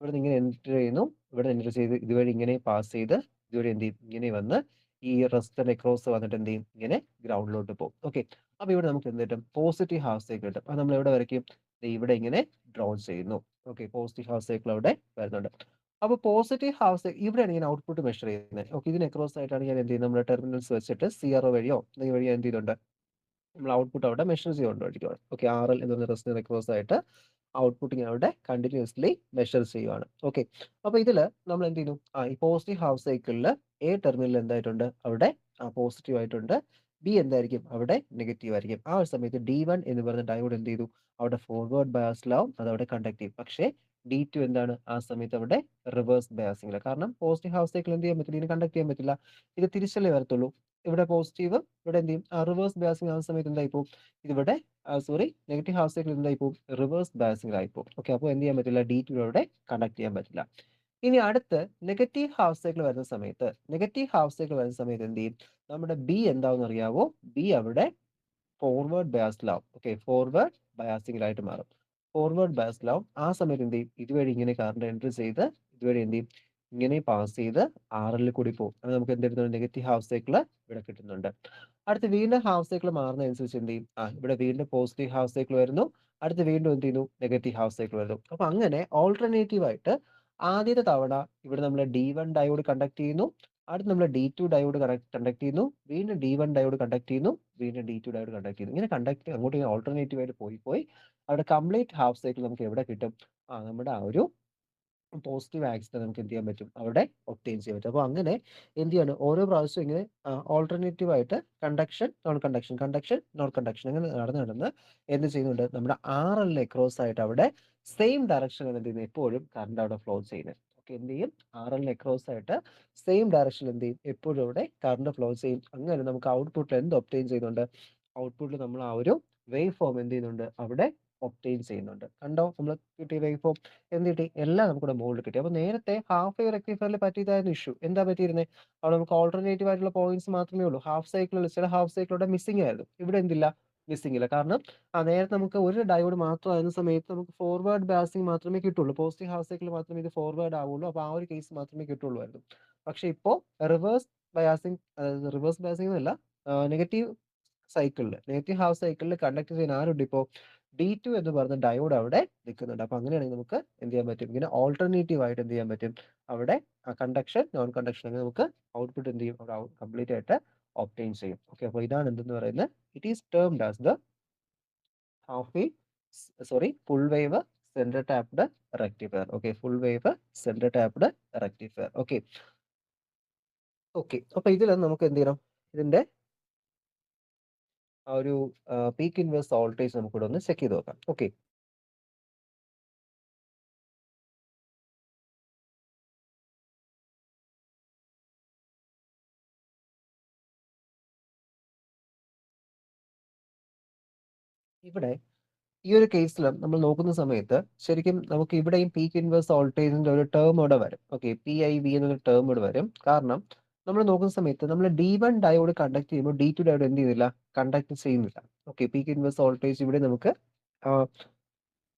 ഇവിടുന്ന് ഇങ്ങനെ എൻ്റർ ചെയ്യുന്നു. ഇവിടെ എൻ്റർ ചെയ്ത് ഇതുവഴി ഇങ്ങനെ പാസ് ചെയ്ത് ഇതുവഴി എന്ത് ചെയ്യും? ഇങ്ങനെ വന്ന് ഈ റെസിസ്റ്ററിന്റെ അക്രോസ് വന്നിട്ട് എന്ത് ചെയ്യും? ഇങ്ങനെ ഗ്രൗണ്ടിലോട്ട് പോകും. ഓക്കെ. അപ്പൊ ഇവിടെ നമുക്ക് എന്ത് കിട്ടും? പോസിറ്റീവ് ഹാഫ് സൈക്കിൾ കിട്ടും. അത് നമ്മൾ എവിടെ വരയ്ക്കും? ദേ ഇവിടെ ഇങ്ങനെ ഡ്രോ ചെയ്യുന്നു. ഓക്കെ. പോസിറ്റീവ് ഹാഫ് സൈക്കിൾ അവിടെ വരുന്നുണ്ട്. അപ്പൊ പോസിറ്റീവ് ഹാഫ് സൈക്കിൾ ഇവിടെയാണ് ഞാൻ ഔട്ട്പുട്ട് മെഷർ ചെയ്യുന്നത്. ഓക്കെ. ഇതിന് അക്രോസ് ആയിട്ടാണ് ഞാൻ എന്ത് ചെയ്യുന്നത്? നമ്മുടെ ടെർമിനൽസ് വെച്ചിട്ട് CRO വഴിയോ ഈ വഴിയോ എന്ത് ചെയ്യുന്നുണ്ട്? നമ്മൾ ഔട്ട്പുട്ട് അവിടെ മെഷർ ചെയ്തുകൊണ്ടിരിക്കുകയാണ്. ഓക്കെ. RL എന്ന് പറയുന്ന റെസിസ്റ്റർ അക്രോസ് ആയിട്ട് ഔട്ട്പുട്ട് ഞാൻ അവിടെ കണ്ടിന്യൂസ്ലി മെഷർ ചെയ്യുവാണ്. ഓക്കെ. അപ്പൊ ഇതില് നമ്മൾ എന്ത് ചെയ്യുന്നു? ഈ പോസിറ്റീവ് ഹാഫ് സൈക്കിളില് എ ടെർമിനൽ എന്തായിട്ടുണ്ട്? അവിടെ പോസിറ്റീവ് ആയിട്ടുണ്ട്. ബി എന്തായിരിക്കും? അവിടെ നെഗറ്റീവ് ആയിരിക്കും. ആ ഒരു സമയത്ത് D1 എന്ന് പറയുന്ന ഡയോഡ് എന്ത് ചെയ്തു? അവിടെ ഫോർവേഡ് ബയാസിലാവും. അതവിടെ കണ്ടക്ട് ചെയ്യും. പക്ഷേ D2 എന്താണ്? ആ സമയത്ത് അവിടെ റിവേഴ്സ് ബയാസിങ്ങില. കാരണം പോസിറ്റീവ് ഹാഫ് സൈക്കിൾ എന്ത് ചെയ്യാൻ പറ്റില്ല? ഇതിന് കണ്ടക്ട് ചെയ്യാൻ പറ്റില്ല. ഇത് തിരിച്ചല്ലേ വരത്തുള്ളൂ. ഇവിടെ പോസിറ്റീവ് ഇവിടെ എന്ത് ചെയ്യും? റിവേഴ്സ് ബയാസിങ് ആവുന്ന സമയത്ത് എന്തായി പോകും? ഇതിവിടെ സോറി നെഗറ്റീവ് ഹാഫ് സൈക്കിൾ എന്തായി പോകും? റിവേഴ്സ് ബയാസിങ്ങിലായി പോകും. ഓക്കെ. അപ്പോൾ എന്ത് ചെയ്യാൻ പറ്റില്ല? D2 അവിടെ കണ്ടക്ട് ചെയ്യാൻ പറ്റില്ല. ഇനി അടുത്ത് നെഗറ്റീവ് ഹാഫ് സൈക്കിൾ വരുന്ന സമയത്ത് എന്ത് ചെയ്യും? നമ്മുടെ ബി എന്താണെന്ന് അറിയാവോ? ബി അവിടെ ഫോർവേഡ് ബയാസിലാവും. ഓക്കെ. ഫോർവേഡ് ബയാസിങ്ങിലായിട്ട് മാറും. ഫോർവേഡ് ബയാസിലാവും. ആ സമയത്ത് എന്ത് ചെയ്യും? ഇതുവഴി ഇങ്ങനെ കറണ്ട് എൻട്രി ചെയ്ത് ഇതുവഴി എന്ത് ചെയ്യും? ഇങ്ങനെ പാസ് ചെയ്ത് RL കൂടി പോകും. അത് നമുക്ക് എന്ത് കിട്ടുന്നുണ്ട്? നെഗറ്റീവ് ഹാഫ് സൈക്കിൾ ഇവിടെ കിട്ടുന്നുണ്ട്. അടുത്ത് വീണ്ടും ഹാഫ് സൈക്കിൾ മാറുന്നതനുസരിച്ച് എന്ത് ചെയ്യും? ഇവിടെ വീണ്ടും പോസിറ്റീവ് ഹാഫ് സൈക്കിൾ വരുന്നു. അടുത്ത് വീണ്ടും എന്ത് ചെയ്യുന്നു? നെഗറ്റീവ് ഹാഫ് സൈക്കിൾ വരുന്നു. അപ്പൊ അങ്ങനെ ഓൾട്ടർനേറ്റീവ് ആയിട്ട് ആദ്യത്തെ തവണ ഇവിടെ നമ്മൾ D1 ഡയോഡ് കണ്ടക്ട് ചെയ്യുന്നു. അടുത്ത് നമ്മൾ D2 ഡയോഡ് കണ്ടക്ട് ചെയ്യുന്നു. വീണ്ടും D1 ഡയോഡ് കണ്ടക്ട് ചെയ്യുന്നു. വീണ്ടും D2 ഡയോഡ് കണ്ടക്ട് ചെയ്യുന്നു. ഇങ്ങനെ കണ്ടക്ട് അങ്ങോട്ടും ഇങ്ങനെ ഓൾട്ടർനേറ്റീവ് ആയിട്ട് പോയി അവിടെ കംപ്ലീറ്റ് ഹാഫ് സൈക്കിൾ നമുക്ക് എവിടെ കിട്ടും? നമ്മുടെ ആ ഒരു പോസിറ്റീവ് ആക്സിനെ നമുക്ക് എന്ത് ചെയ്യാൻ പറ്റും? അവിടെ ഒബ്റ്റെയിൻ ചെയ്യാൻ പറ്റും. അപ്പൊ അങ്ങനെ എന്ത് ചെയ്യാണ്? ഓരോ പ്രാവശ്യവും ഇങ്ങനെ ഓൾട്ടർനേറ്റീവ് ആയിട്ട് conduction, non conduction, conduction, non conduction അങ്ങനെ നടന്ന് എന്ത് ചെയ്യുന്നുണ്ട്? നമ്മുടെ RLന് അക്രോസ് ആയിട്ട് അവിടെ സെയിം ഡയറക്ഷനിൽ എന്ത് ചെയ്യുന്നത്? എപ്പോഴും കറണ്ട് അവിടെ ഫ്ലോ ചെയ്യുന്നത്. ഓക്കെ. എന്ത് ചെയ്യും? RLന് അക്രോസ് ആയിട്ട് സെയിം ഡയറക്ഷനിൽ എന്ത് ചെയ്യും? എപ്പോഴും അവിടെ കറണ്ട് ഫ്ലോ ചെയ്യും. അങ്ങനെ നമുക്ക് ഔട്ട്പുട്ടിൽ എന്ത് ഒബ്റ്റെയിൻ ചെയ്യുന്നുണ്ട്? ഔട്ട്പുട്ടിൽ നമ്മൾ ആ ഒരു വേവ് ഫോം എന്ത് ചെയ്യുന്നുണ്ട്? അവിടെ ഒബ്റ്റെയിൻ ചെയ്യുന്നുണ്ട്. കണ്ടോ? നമ്മൾ കിട്ടിയ വേവ് ഫോം എന്ത് കിട്ടി? എല്ലാം നമുക്കിവിടെ മുകളിൽ കിട്ടി. അപ്പൊ നേരത്തെ ഹാഫ് വേവ് റെക്ടിഫയറിൽ പറ്റിയതായിരുന്നു ഇഷ്യൂ. എന്താ പറ്റിയിരുന്നത്? അവിടെ നമുക്ക് ഓൾട്ടർനേറ്റീവ് ആയിട്ടുള്ള പോയിന്റ്സ് മാത്രമേ ഉള്ളൂ. ഹാഫ് സൈക്കിൾ ചില ഹാഫ് സൈക്കിൾ ഇവിടെ മിസ്സിംഗ് ആയിരുന്നു. ഇവിടെ എന്തില്ല? മിസ്സിംഗ് ഇല്ല. കാരണം നേരത്തെ നമുക്ക് ഒരു ഡയോഡ് മാത്രമായിരുന്ന സമയത്ത് നമുക്ക് ഫോർവേഡ് ബയാസിങ് മാത്രമേ കിട്ടുള്ളൂ. പോസിറ്റീവ് ഹാഫ് സൈക്കിൾ മാത്രമേ ഇത് ഫോർവേഡ് ആവുള്ളൂ. അപ്പൊ ആ ഒരു കേസ് മാത്രമേ കിട്ടുള്ളായിരുന്നു. പക്ഷെ ഇപ്പോ റിവേഴ്സ് ബയാസിങ് റിവേഴ്സ് ബയാസിങ് എന്നല്ല നെഗറ്റീവ് നെഗറ്റീവ് ഹാഫ് സൈക്കിളിൽ കണ്ടക്ട് ചെയ്യാൻ ആരുണ്ട് ഇപ്പോ? D2 എന്ന് പറഞ്ഞ ഡയോഡ് അവിടെ നിൽക്കുന്നുണ്ട്. അപ്പൊ അങ്ങനെയാണെങ്കിൽ നമുക്ക് എന്ത് ചെയ്യാൻ പറ്റും? ഇങ്ങനെ ഓൾട്ടർനേറ്റീവ് ആയിട്ട് എന്ത് ചെയ്യാൻ പറ്റും? അവിടെ കണ്ടക്ഷൻ, നോൺ കണ്ടക്ഷൻ അങ്ങനെ നമുക്ക് ഔട്ട്പുട്ട് എന്ത് ചെയ്യും? അവിടെ കംപ്ലീറ്റ് ആയിട്ട് ഒബ്റ്റെയിൻ ചെയ്യും. ഓക്കെ. അപ്പോൾ ഇതാണ് എന്തെന്ന് പറയുന്നത്? It is termed as the half wave full wave centre tapped rectifier. Okay. Full wave centre tapped rectifier. Okay. Okay. അപ്പൊ ഇതിൽ നമുക്ക് എന്ത് ചെയ്യണം? ഇതിന്റെ ആ ഒരു പീക്ക് ഇൻവേഴ്സ് വോൾട്ടേജ് നമുക്കിവിടെ ഒന്ന് ചെക്ക് ചെയ്ത് നോക്കാം. ഓക്കെ. ഇവിടെ ഈ ഒരു കേസിലും നമ്മൾ നോക്കുന്ന സമയത്ത് ശരിക്കും നമുക്ക് ഇവിടെയും പീക്ക് ഇൻവേഴ്സ് വോൾട്ടേജിന്റെ ഒരു ടേം ഇവിടെ വരും. ഓക്കെ. PIV എന്നൊരു ടേം ഇവിടെ വരും. കാരണം നമ്മൾ നോക്കുന്ന സമയത്ത് നമ്മൾ D1 ഡയോഡ് കണ്ടക്ട് ചെയ്യുമ്പോൾ D2 ഡയോഡ് എന്ത് ചെയ്യുന്നില്ല? കണ്ടക്ട് ചെയ്യുന്നില്ല. ഓക്കെ. പീക്ക് ഇൻവേഴ്സ് വോൾട്ടേജ് ഇവിടെ നമുക്ക് ആ,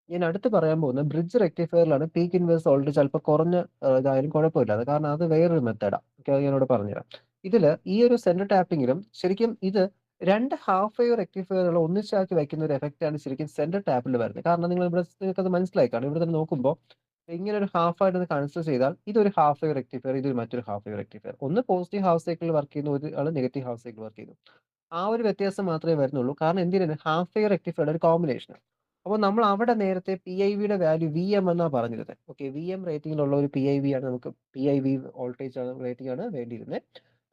ഞാൻ അടുത്ത് പറയാൻ പോകുന്ന ബ്രിഡ്ജ് റെക്ടിഫയറിലാണ് പീക്ക് ഇൻവേഴ്സ് വോൾട്ടേജ് അല്പം കുറഞ്ഞ ഇതായാലും കുഴപ്പമില്ല. അത് കാരണം അത് വേറൊരു മെത്തേഡാണ്. ഓക്കെ. അത് ഞാനിവിടെ പറഞ്ഞുതരാം. ഇതില് ഈ ഒരു സെന്റർ ടാപ്പിങ്ങിലും ശരിക്കും ഇത് രണ്ട് ഹാഫ് വേവ് റെക്ടിഫയറുകൾ ഒന്നിച്ചാക്കി വയ്ക്കുന്ന ഒരു എഫക്റ്റ് ആണ് ശരിക്കും സെന്റർ ടാപ്പിൽ വരുന്നത്. കാരണം നിങ്ങൾ ഇവിടെ നിങ്ങൾക്ക് അത് മനസ്സിലായി കാണും. ഇവിടെ തന്നെ നോക്കുമ്പോൾ ഇങ്ങനെ ഒരു ഹാഫ് ആയിട്ട് കൺസിഡർ ചെയ്താൽ ഇതൊരു ഹാഫ് വേവ് റെക്ടിഫയർ, ഇതൊരു മറ്റൊരു ഹാഫ് വേവ് റെക്ടിഫയർ. ഒന്ന് പോസിറ്റീവ് ഹാഫ് സൈക്കിളിൽ വർക്ക് ചെയ്യുന്നു, ഒരു ആൾ നെഗറ്റീവ് ഹാഫ് സൈക്കിൾ വർക്ക് ചെയ്യുന്നു. ആ ഒരു വ്യത്യാസം മാത്രമേ വരുന്നുള്ളൂ. കാരണം എന്തിനാണ് ഹാഫ് വേവ് റെക്ടിഫയറുടെ ഒരു കോമ്പിനേഷൻ. അപ്പോൾ നമ്മൾ അവിടെ നേരത്തെ PIVയുടെ വാല്യൂ VM എന്നാ പറഞ്ഞിരുന്നത്. ഓക്കെ. VM റേറ്റിംഗിലുള്ള ഒരു PIV ആണ് നമുക്ക് PIV വോൾട്ടേജ് ആണ് റേറ്റിംഗ് ആണ് വേണ്ടിയിരുന്നത്.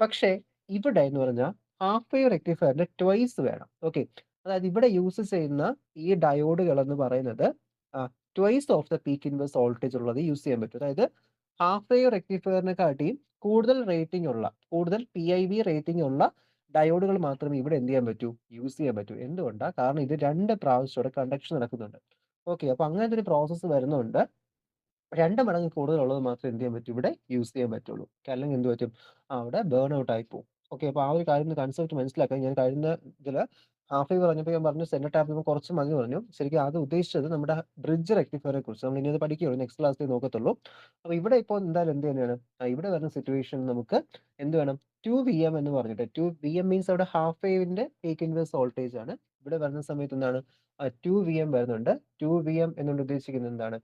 പക്ഷേ ഇവിടെ എന്ന് പറഞ്ഞാൽ ഹാഫ് വേവ് റെക്ടിഫയറിന്റെ ട്വൈസ് വേണം. ഓക്കെ. അതായത് ഇവിടെ യൂസ് ചെയ്യുന്ന ഈ ഡയോഡുകൾ എന്ന് പറയുന്നത് twice of the peak inverse voltage ഉള്ളത് യൂസ് ചെയ്യാൻ പറ്റും. അതായത് ഹാഫ് വേവ് റെക്ടിഫയറിനെക്കാട്ടിയും കൂടുതൽ റേറ്റിംഗ് ഉള്ള കൂടുതൽ PIV റേറ്റിംഗ് ഉള്ള ഡയോഡുകൾ മാത്രമേ ഇവിടെ എന്ത് ചെയ്യാൻ പറ്റൂ? യൂസ് ചെയ്യാൻ പറ്റൂ. എന്തുകൊണ്ടാ? കാരണം ഇത് 2 പ്രാവശ്യം ഇവിടെ കണ്ടക്ഷൻ നടക്കുന്നുണ്ട്. ഓക്കെ. അപ്പൊ അങ്ങനത്തെ ഒരു പ്രോസസ്സ് വരുന്നുണ്ട്. 2 മടങ്ങ് കൂടുതലുള്ളത് മാത്രമേ എന്ത് ചെയ്യാൻ പറ്റൂ? ഇവിടെ യൂസ് ചെയ്യാൻ പറ്റുള്ളൂ. അല്ലെങ്കിൽ എന്ത് പറ്റും? അവിടെ ബേൺ ഔട്ട് ആയി പോകും. ഓക്കെ. അപ്പൊ ആ ഒരു കാര്യം കൺസെപ്റ്റ് മനസ്സിലാക്കാൻ ഞാൻ കഴിഞ്ഞ ഇതില് ഹാഫ് വേവ് പറഞ്ഞപ്പോൾ ഞാൻ പറഞ്ഞു സെന്റർ ടാപ്പ് കുറച്ച് മതി പറഞ്ഞു. ശരിക്കും അത് ഉദ്ദേശിച്ചത് നമ്മുടെ ബ്രിഡ്ജ് റെക്ടിഫയറെ കുറിച്ച്. നമ്മൾ ഇനി അത് പഠിക്കുകയുള്ളൂ. നെക്സ്റ്റ് ക്ലാസ്സിൽ നോക്കത്തുള്ളൂ. അപ്പോൾ ഇവിടെ ഇപ്പോൾ എന്തായാലും എന്ത് തന്നെയാണ് ഇവിടെ വരുന്ന സിറ്റുവേഷൻ നമുക്ക് എന്ത് വേണം 2 VM എന്ന് പറഞ്ഞിട്ട് 2 VM മീൻസ് അവിടെ ഹാഫ് വേവിന്റെ പീക്ക് ഇൻവേഴ്സ് വോൾട്ടേജ് ആണ്. ഇവിടെ വരുന്ന സമയത്ത് എന്താണ് 2 VM വരുന്നുണ്ട്. 2 VM എന്നുകൊണ്ട് ഉദ്ദേശിക്കുന്നത് എന്താണ്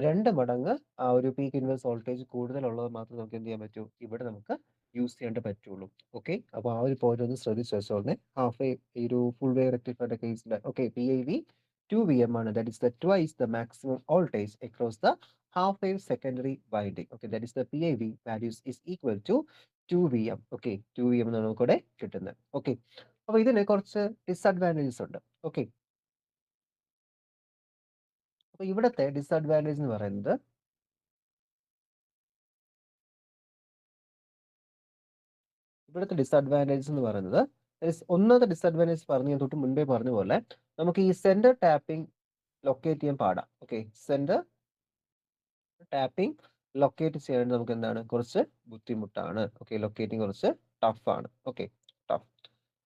2 മടങ്ങ് ആ ഒരു പീക്ക് ഇൻവേഴ്സ് വോൾട്ടേജ് കൂടുതലുള്ളത് മാത്രമേ നമുക്ക് എന്ത് ചെയ്യാൻ പറ്റൂ ഇവിടെ നമുക്ക് യൂസ് ചെയ്യേണ്ട പറ്റുള്ളൂ. ഓക്കെ, അപ്പോൾ ആ ഒരു പോയിന്റ് ഒന്ന് ശ്രദ്ധിച്ച് വെച്ചോളണേ. ഹാഫ് വേവ് ഈ ഒരു ഫുൾ വേവ് റെക്ടിഫയറുടെ കേസിൽ ഓക്കെ PIV 2 VM ആണ്. That is the twice the maximum voltage across the half wave secondary winding. Okay, that is the PIV values is equal to 2 VM. Okay, 2 VM എന്നാണ് നമുക്കിവിടെ കിട്ടുന്നത്. Okay, അപ്പൊ ഇതിന് കുറച്ച് disadvantages ഉണ്ട്. Okay, അപ്പൊ ഇവിടുത്തെ ഡിസഡ്വാൻറ്റേജ് എന്ന് പറയുന്നത് ഒന്നാമത്തെ ഡിസഡ്വാൻറ്റേജ് ഞാൻ തൊട്ട് മുൻപേ പറഞ്ഞ പോലെ നമുക്ക് ഈ സെന്റർ ടാപ്പിംഗ് ലൊക്കേറ്റ് ചെയ്യാൻ പാടാം. ഓക്കെ, സെന്റർ ടാപ്പിംഗ് ലൊക്കേറ്റ് ചെയ്യാൻ നമുക്ക് എന്താണ് കുറച്ച് ബുദ്ധിമുട്ടാണ്. ഓക്കെ, ലൊക്കേറ്റിംഗ് കുറച്ച് ടഫാണ്. Okay, tough.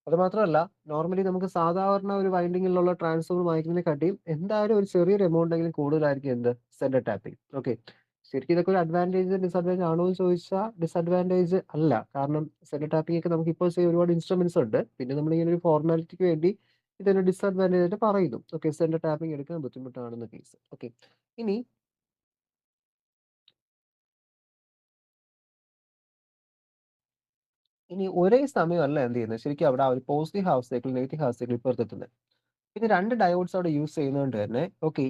അത് മാത്രമല്ല നോർമലി നമുക്ക് സാധാരണ ഒരു വൈൻഡിങ്ങിലുള്ള ട്രാൻസ്ഫോമർ വാങ്ങിക്കുന്നതിനെക്കാട്ടിയും എന്തായാലും ഒരു ചെറിയൊരു എമൗണ്ട് എങ്കിലും കൂടുതലായിരിക്കും എന്ത് സെന്റർ ടാപ്പിംഗ്. ഓക്കെ, ശരിക്കും ഇതൊക്കെ ഒരു അഡ്വാൻറ്റേജ് ഡിസഡ്വാൻറ്റേജ് ആണോ എന്ന് ചോദിച്ചാൽ ഡിസഡ്വാൻറ്റേജ് അല്ല. കാരണം സെന്റർ ടാപ്പിംഗ് ഒക്കെ നമുക്ക് ഇപ്പോൾ ചെയ്യാൻ ഒരുപാട് ഇൻസ്ട്രുമെന്റ്സ് ഉണ്ട്. പിന്നെ നമ്മൾ ഇങ്ങനെ ഒരു ഫോർമാലിറ്റിക്ക് വേണ്ടി ഇതൊരു ഡിസഡ്വാൻറ്റേജ് ആയിട്ട് പറയുന്നു. ഓക്കെ, സെന്റർ ടാപ്പിംഗ് എടുക്കാൻ ബുദ്ധിമുട്ടാണെന്ന കേസ്. ഓക്കെ, ഇനി ഒരേ സമയമല്ല എന്ത് ചെയ്യുന്നത് ശരിക്കും അവിടെ ആ ഒരു positive half cycle negative half cycle ഇപ്പുറത്തെത്തുന്നത്. പിന്നെ 2 ഡയോഡ്സ് അവിടെ യൂസ് ചെയ്യുന്നതുകൊണ്ട് തന്നെ ഓക്കെ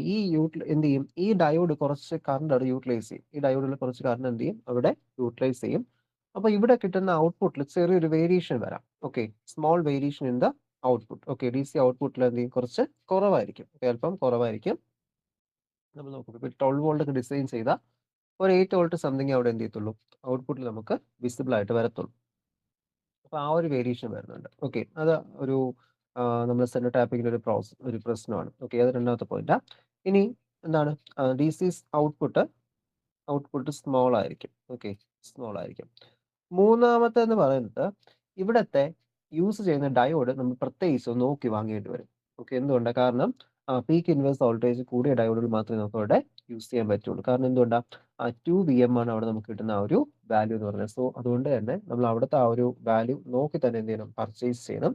എന്ത് ചെയ്യും ഈ ഡയോഡ് കുറച്ച് കറണ്ട് അവിടെ യൂട്ടിലൈസ് ചെയ്യും. ഈ ഡയോഡിൽ കുറച്ച് കറണ്ട് എന്ത് ചെയ്യും അവിടെ യൂട്ടിലൈസ് ചെയ്യും. അപ്പൊ ഇവിടെ കിട്ടുന്ന ഔട്ട്പുട്ടിൽ ചെറിയൊരു വേരിയേഷൻ വരാം. Okay, small variation in the output. Okay, DC ഔട്ട്പുട്ടിൽ എന്ത് ചെയ്യും കുറച്ച് കുറവായിരിക്കും. അല്പം കുറവായിരിക്കും. നമ്മൾ നോക്കും ഇപ്പോൾ 12 വോൾട്ട് ഒക്കെ ഡിസൈൻ ചെയ്ത ഒരു 8 വോൾട്ട് സംതിങ് അവിടെ എന്ത് ചെയ്യത്തുള്ളൂ ഔട്ട്പുട്ടിൽ നമുക്ക് വിസിബിൾ ആയിട്ട് വരത്തുള്ളൂ. അപ്പൊ ആ ഒരു വേരിയേഷൻ വരുന്നുണ്ട്. ഓക്കെ, അത് ഒരു നമ്മുടെ സെന്റർ ടാപ്പിങ്ങിന്റെ ഒരു പ്രശ്നമാണ്. ഓക്കെ, അത് രണ്ടാമത്തെ പോയിന്റ്. ഇനി എന്താണ് DC ഔട്ട്പുട്ട് സ്മോൾ ആയിരിക്കും. ഓക്കെ, സ്മോൾ ആയിരിക്കും. മൂന്നാമത്തെ എന്ന് പറയുന്നത് ഇവിടത്തെ യൂസ് ചെയ്യുന്ന ഡയോഡ് നമ്മൾ പ്രത്യേകിച്ച് നോക്കി വാങ്ങേണ്ടി വരും. ഓക്കെ, എന്തുകൊണ്ട്? കാരണം പീക്ക് ഇൻവേഴ്സ് വോൾട്ടേജ് കൂടിയ ഡയോഡുകൾ മാത്രമേ നമുക്ക് അവിടെ യൂസ് ചെയ്യാൻ പറ്റുള്ളൂ. കാരണം എന്തുകൊണ്ടാ 2 VM ആണ് അവിടെ നമുക്ക് കിട്ടുന്ന ആ ഒരു വാല്യൂ എന്ന് പറയുന്നത്. സോ അതുകൊണ്ട് തന്നെ നമ്മൾ അവിടുത്തെ ആ ഒരു വാല്യൂ നോക്കി തന്നെ എന്ത് ചെയ്യണം പർച്ചേസ് ചെയ്യണം.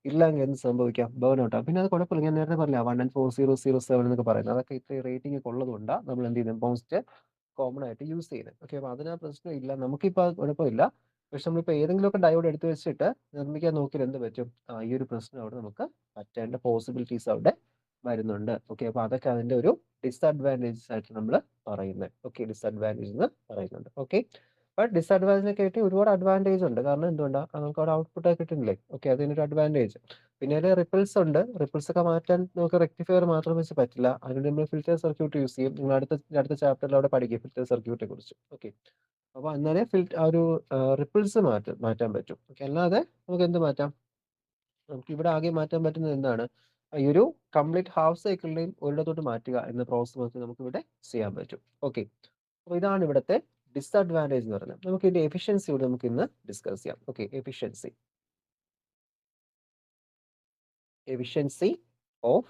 ഇല്ലെങ്കിൽ എന്ത് സംഭവിക്കാം ബേൺ ഔട്ട് ആവും. പിന്നെ അത് കുഴപ്പമില്ല, ഞാൻ നേരത്തെ പറഞ്ഞില്ല 1N4007 എന്നൊക്കെ പറയുന്നത് അതൊക്കെ ഇത്രയും റേറ്റിംഗ് ഒക്കെ ഉള്ളതുകൊണ്ടാണ് നമ്മൾ എന്ത് ചെയ്യുന്നത് മോസ്റ്റ് കോമൺ ആയിട്ട് യൂസ് ചെയ്യുന്നത്. ഓക്കെ, അപ്പൊ അതിന് പ്രശ്നമില്ല, നമുക്കിപ്പോൾ കുഴപ്പമില്ല. പക്ഷെ നമ്മളിപ്പോൾ ഏതെങ്കിലുമൊക്കെ ഡയോഡ് എടുത്തു വെച്ചിട്ട് നിർമ്മിക്കാൻ നോക്കിയാൽ എന്ത് പറ്റും ഈ ഒരു പ്രശ്നം അവിടെ നമുക്ക് പറ്റേണ്ട പോസിബിലിറ്റീസ് അവിടെ വരുന്നുണ്ട്. ഓക്കെ, അപ്പൊ അതൊക്കെ അതിന്റെ ഒരു ഡിസഡ്വാൻറ്റേജസ് ആയിട്ട് നമ്മൾ പറയുന്നത്. ഓക്കെ, ഡിസഡ്വാൻറ്റേജ് എന്ന് പറയുന്നുണ്ട്. ഓക്കെ, ബട്ട് ഡിസഡ്വാൻറ്റേജിനെ ആയിട്ട് ഒരുപാട് അഡ്വാൻറ്റേജ് ഉണ്ട്. കാരണം എന്തുകൊണ്ടാണ് നമുക്ക് അവിടെ ഔട്ട്പുട്ട് ഒക്കെ കിട്ടുന്നില്ലേ. ഓക്കെ, അതിനൊരു അഡ്വാൻറ്റേജ്. പിന്നെ അതിൽ റിപ്പിൾസ് ഉണ്ട്. റിപ്പിൾസ് ഒക്കെ മാറ്റാൻ നമുക്ക് റെക്ടിഫയർ മാത്രം വെച്ച് പറ്റില്ല. അതിന് നമ്മൾ ഫിൽറ്റർ സർക്യൂട്ട് യൂസ് ചെയ്യും. നിങ്ങൾ അടുത്ത ചാപ്റ്ററിൽ അവിടെ പഠിക്കും ഫിൽറ്റർ സർക്യൂട്ടിനെ കുറിച്ച്. ഓക്കെ, അപ്പൊ എന്നാലേ ആ ഒരു റിപ്പിൾസ് മാറ്റാൻ പറ്റും. ഓക്കെ, അല്ലാതെ നമുക്ക് എന്ത് മാറ്റാം നമുക്ക് ഇവിടെ ആകെ മാറ്റാൻ പറ്റുന്നത് എന്താണ് ഈ ഒരു കംപ്ലീറ്റ് ഹാഫ് സൈക്കിളിനെയും ഒരിടത്തോട്ട് മാറ്റുക എന്ന പ്രോസസ് മാത്രമേ നമുക്ക് ഇവിടെ ചെയ്യാൻ പറ്റും. ഓക്കെ, അപ്പൊ ഇതാണ് ഇവിടുത്തെ ഡിസഡ്വാൻറ്റേജ് എന്ന് പറയുന്നത്. നമുക്ക് ഇതിന്റെ എഫിഷ്യൻസി കൂടി നമുക്ക് ഇന്ന് ഡിസ്കസ് ചെയ്യാം. Okay, efficiency of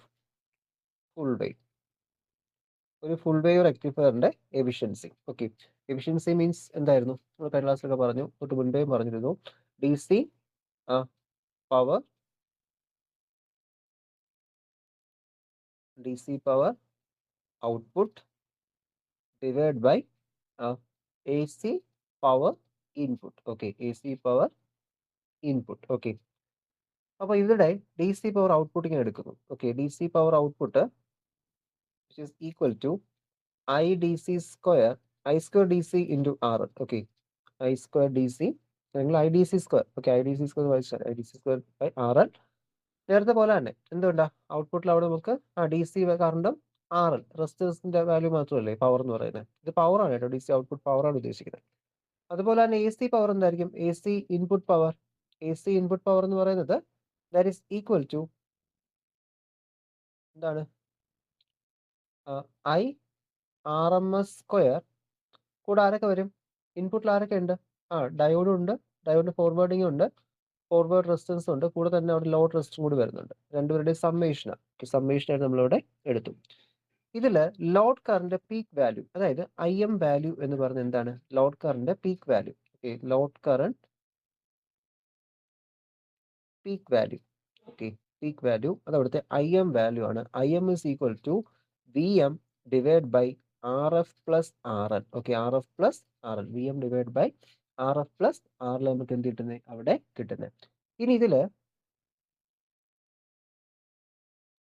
full wave. ഒരു ഫുൾ വേവ് റെക്ടിഫയറിന്റെ എഫിഷ്യൻസി. ഓക്കെ, എഫിഷ്യൻസി മീൻസ് എന്തായിരുന്നു നമ്മൾ കഴിഞ്ഞ ക്ലാസ്സിലൊക്കെ പറഞ്ഞു, തൊട്ട് മുൻപേ പറഞ്ഞിരുന്നു DC power output divide by AC power input. Okay, AC power input. Okay, അപ്പൊ ഇവിടെ DC പവർ ഔട്ട്പുട്ട് ഇങ്ങനെ എടുക്കുന്നു. Okay, DC power output which is equal to IDC square I square DC into RL. Okay, I square DC അല്ലെങ്കിൽ IDC square. Okay, IDC square വായിച്ചാൽ IDC square by RL. നേരത്തെ പോലെ തന്നെ എന്തുകൊണ്ടാ ഔട്ട്പുട്ടിൽ അവിടെ നമുക്ക് DC കറണ്ടും RL റെസിസ്റ്റൻസിന്റെ വാല്യൂ മാത്രമല്ലേ പവർ എന്ന് പറയുന്നത്. ഇത് പവർ ആണ് കേട്ടോ, DC ഔട്ട്പുട്ട് പവർ ആണ് ഉദ്ദേശിക്കുന്നത്. അതുപോലെ തന്നെ AC പവർ എന്തായിരിക്കും AC input power. AC input power എന്ന് പറയുന്നത് ദാറ്റ് ഈസ് ഈക്വൽ ടു എന്താണ് IRMS സ്ക്വയർ. കൂടെ ആരൊക്കെ വരും ഇൻപുട്ടിൽ ആരൊക്കെ ഉണ്ട് ഡയോഡും ഉണ്ട്, ഡയോഡിന്റെ ഫോർവേഡിംഗ് ഉണ്ട്, ഫോർവേഡ് റെസിസ്റ്റൻസ് ഉണ്ട്, കൂടെ തന്നെ അവിടെ ലോഡ് റെസിസ്റ്റൻസ് കൂടി വരുന്നുണ്ട്. രണ്ടുപേരുടെ സമ്മേഷനാണ്. സമ്മേഷനായിട്ട് നമ്മളിവിടെ എടുത്തു. ഇതിൽ ലോഡ് കറന്റ് പീക്ക് വാല്യൂ, അതായത് IM വാല്യൂ എന്ന് പറയുന്നത് എന്താണ്? Load current peak value. Okay, load current peak value. Okay, peak value അത് അവിടുത്തെ IM വാല്യൂ ആണ്. IM is equal to VM divided by RF plus RL. Okay, RF plus RL, VM divided by RF plus RL നമുക്ക് എന്ത് കിട്ടുന്നത്? അവിടെ കിട്ടുന്നത്. ഇനി ഇതില്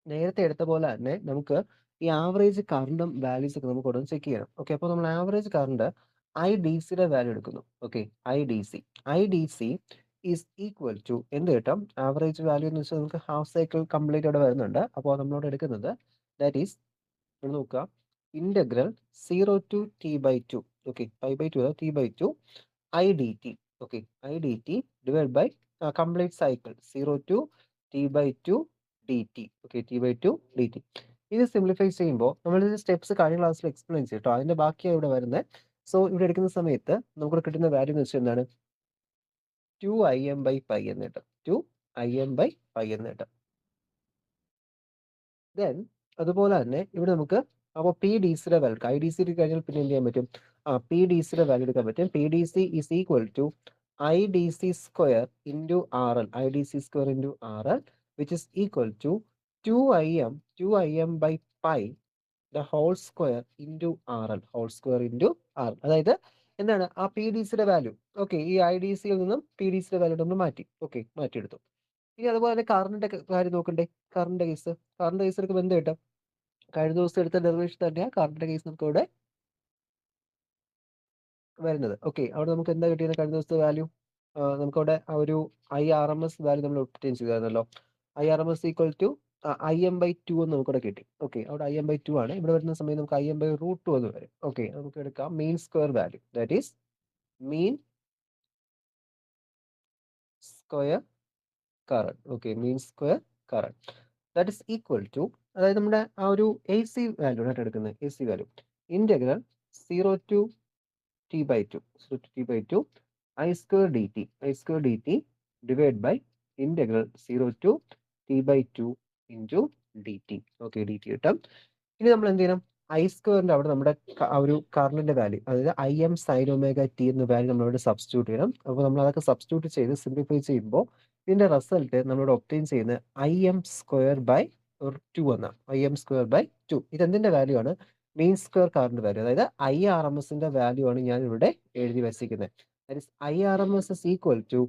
നേരത്തെ എടുത്ത പോലെ തന്നെ നമുക്ക് ഈ ആവറേജ് കറണ്ടും വാല്യൂസ് ഒക്കെ നമുക്ക് ഉടനെ ചെക്ക് ചെയ്യണം. ഓക്കെ, അപ്പോൾ നമ്മൾ ആവറേജ് കറണ്ട് IDCയുടെ വാല്യൂ എടുക്കുന്നു. Okay, IDC is equal to എന്ത് കിട്ടും? ആവറേജ് വാല്യൂ എന്ന് വെച്ചാൽ നമുക്ക് ഹാഫ് സൈക്കിൾ കംപ്ലീറ്റ് അവിടെ വരുന്നുണ്ട്. അപ്പോൾ നമ്മളോട് എടുക്കുന്നത് ദാറ്റ് ഈസ് നോക്കുക, integral 0 to T/2. Okay, π/2 T/2 IDT. Okay, IDT divide by complete cycle 0 to T/2 DT. Okay, T/2 DT. ഇത് സിംപ്ലിഫൈ ചെയ്യുമ്പോൾ നമ്മൾ സ്റ്റെപ്സ് കഴിഞ്ഞ ക്ലാസ്സിൽ എക്സ്പ്ലെയിൻ ചെയ്തിട്ടോ, അതിന്റെ ബാക്കിയാണ് ഇവിടെ വരുന്നത്. സോ ഇവിടെ എടുക്കുന്ന സമയത്ത് നമുക്ക് കിട്ടുന്ന വാല്യൂ എന്ന് വെച്ചാൽ എന്താണ്? 2IM/π എന്ന് കിട്ടും. 2IM/π എന്ന് കിട്ടും. ദെൻ അതുപോലെ തന്നെ ഇവിടെ നമുക്ക് അപ്പോൾ PDCയുടെ വാല്യൂ, IDC കഴിഞ്ഞാൽ പിന്നെ എന്ത് ചെയ്യാൻ പറ്റും? PDCയുടെ വാല്യൂ എടുക്കാൻ പറ്റും. PDC is equal to IDC square into RL. IDC square into RL which is equal to 2IM/π the whole square into RL. Whole square into RL. അതായത് എന്താണ് ആ PDCയുടെ വാല്യൂ? ഓക്കെ, ഈ IDCയിൽ നിന്നും PDCയുടെ വാല്യൂ നമ്മൾ മാറ്റി. ഓക്കെ, മാറ്റിയെടുത്തു. ഇനി അതുപോലെ തന്നെ കറണ്ടിന്റെ കാര്യം നോക്കണ്ടേ? കറണ്ടിന്റെ കേസ് എടുക്കുമ്പോൾ എന്ത് കിട്ടും? കഴിഞ്ഞ ദിവസം എടുത്ത ഡെറിവേഷൻ തന്നെയാണ് കറണ്ടിന്റെ കേസ് നമുക്ക് ഇവിടെ വരുന്നത്. ഓക്കെ, അവിടെ നമുക്ക് എന്താ കിട്ടിയത്? കഴിഞ്ഞ ദിവസത്തെ വാല്യൂ നമുക്കവിടെ ആ ഒരു IRMS വാല്യൂ നമ്മൾ ഒപ്റ്റെയിൻ ചെയ്തായിരുന്നല്ലോ. IRMS ഈക്വൽ ടു IM/2 എന്ന് നമുക്കിവിടെ കിട്ടി. ഓക്കെ, അവിടെ IM/2 ആണ്. ഇവിടെ വരുന്ന സമയത്ത് നമുക്ക് IM/√2 എന്ന് വരും. ഓക്കെ, നമുക്ക് എടുക്കാം mean square value, that is mean square current. Okay, mean square current that is equal to, അതായത് നമ്മുടെ ആ ഒരു AC വാല്യൂ ആയിട്ട് എടുക്കുന്നത്. AC value integral 0 to T/2 I² dt divide by integral 0 to T/2 into DT. Okay, DT കിട്ടും. ഇനി നമ്മൾ എന്ത് ചെയ്യണം? I² അവിടെ നമ്മുടെ ആ ഒരു കറണ്ടിന്റെ വാല്യൂ, അതായത് IM sin ωt എന്ന വാല്യൂ നമ്മളവിടെ സബ്സ്റ്റിറ്റ്യൂട്ട് ചെയ്യണം. അപ്പോൾ നമ്മൾ അതൊക്കെ സബ്സ്റ്റിറ്റ്യൂട്ട് ചെയ്ത് സിംപ്ലിഫൈ ചെയ്യുമ്പോൾ ഇതിന്റെ റിസൾട്ട് നമ്മളിവിടെ ഒപ്റ്റെയിൻ ചെയ്യുന്നത് IM²/2 എന്നാണ്. IM²/2 ഇത് എന്തിന്റെ വാല്യൂ ആണ്? മീൻ സ്ക്വയർ കറണ്ട് വാല്യൂ, അതായത് IRMSന്റെ വാല്യൂ ആണ് ഞാൻ ഇവിടെ എഴുതി വെച്ചിരിക്കുന്നത്. That is IRMS is equal to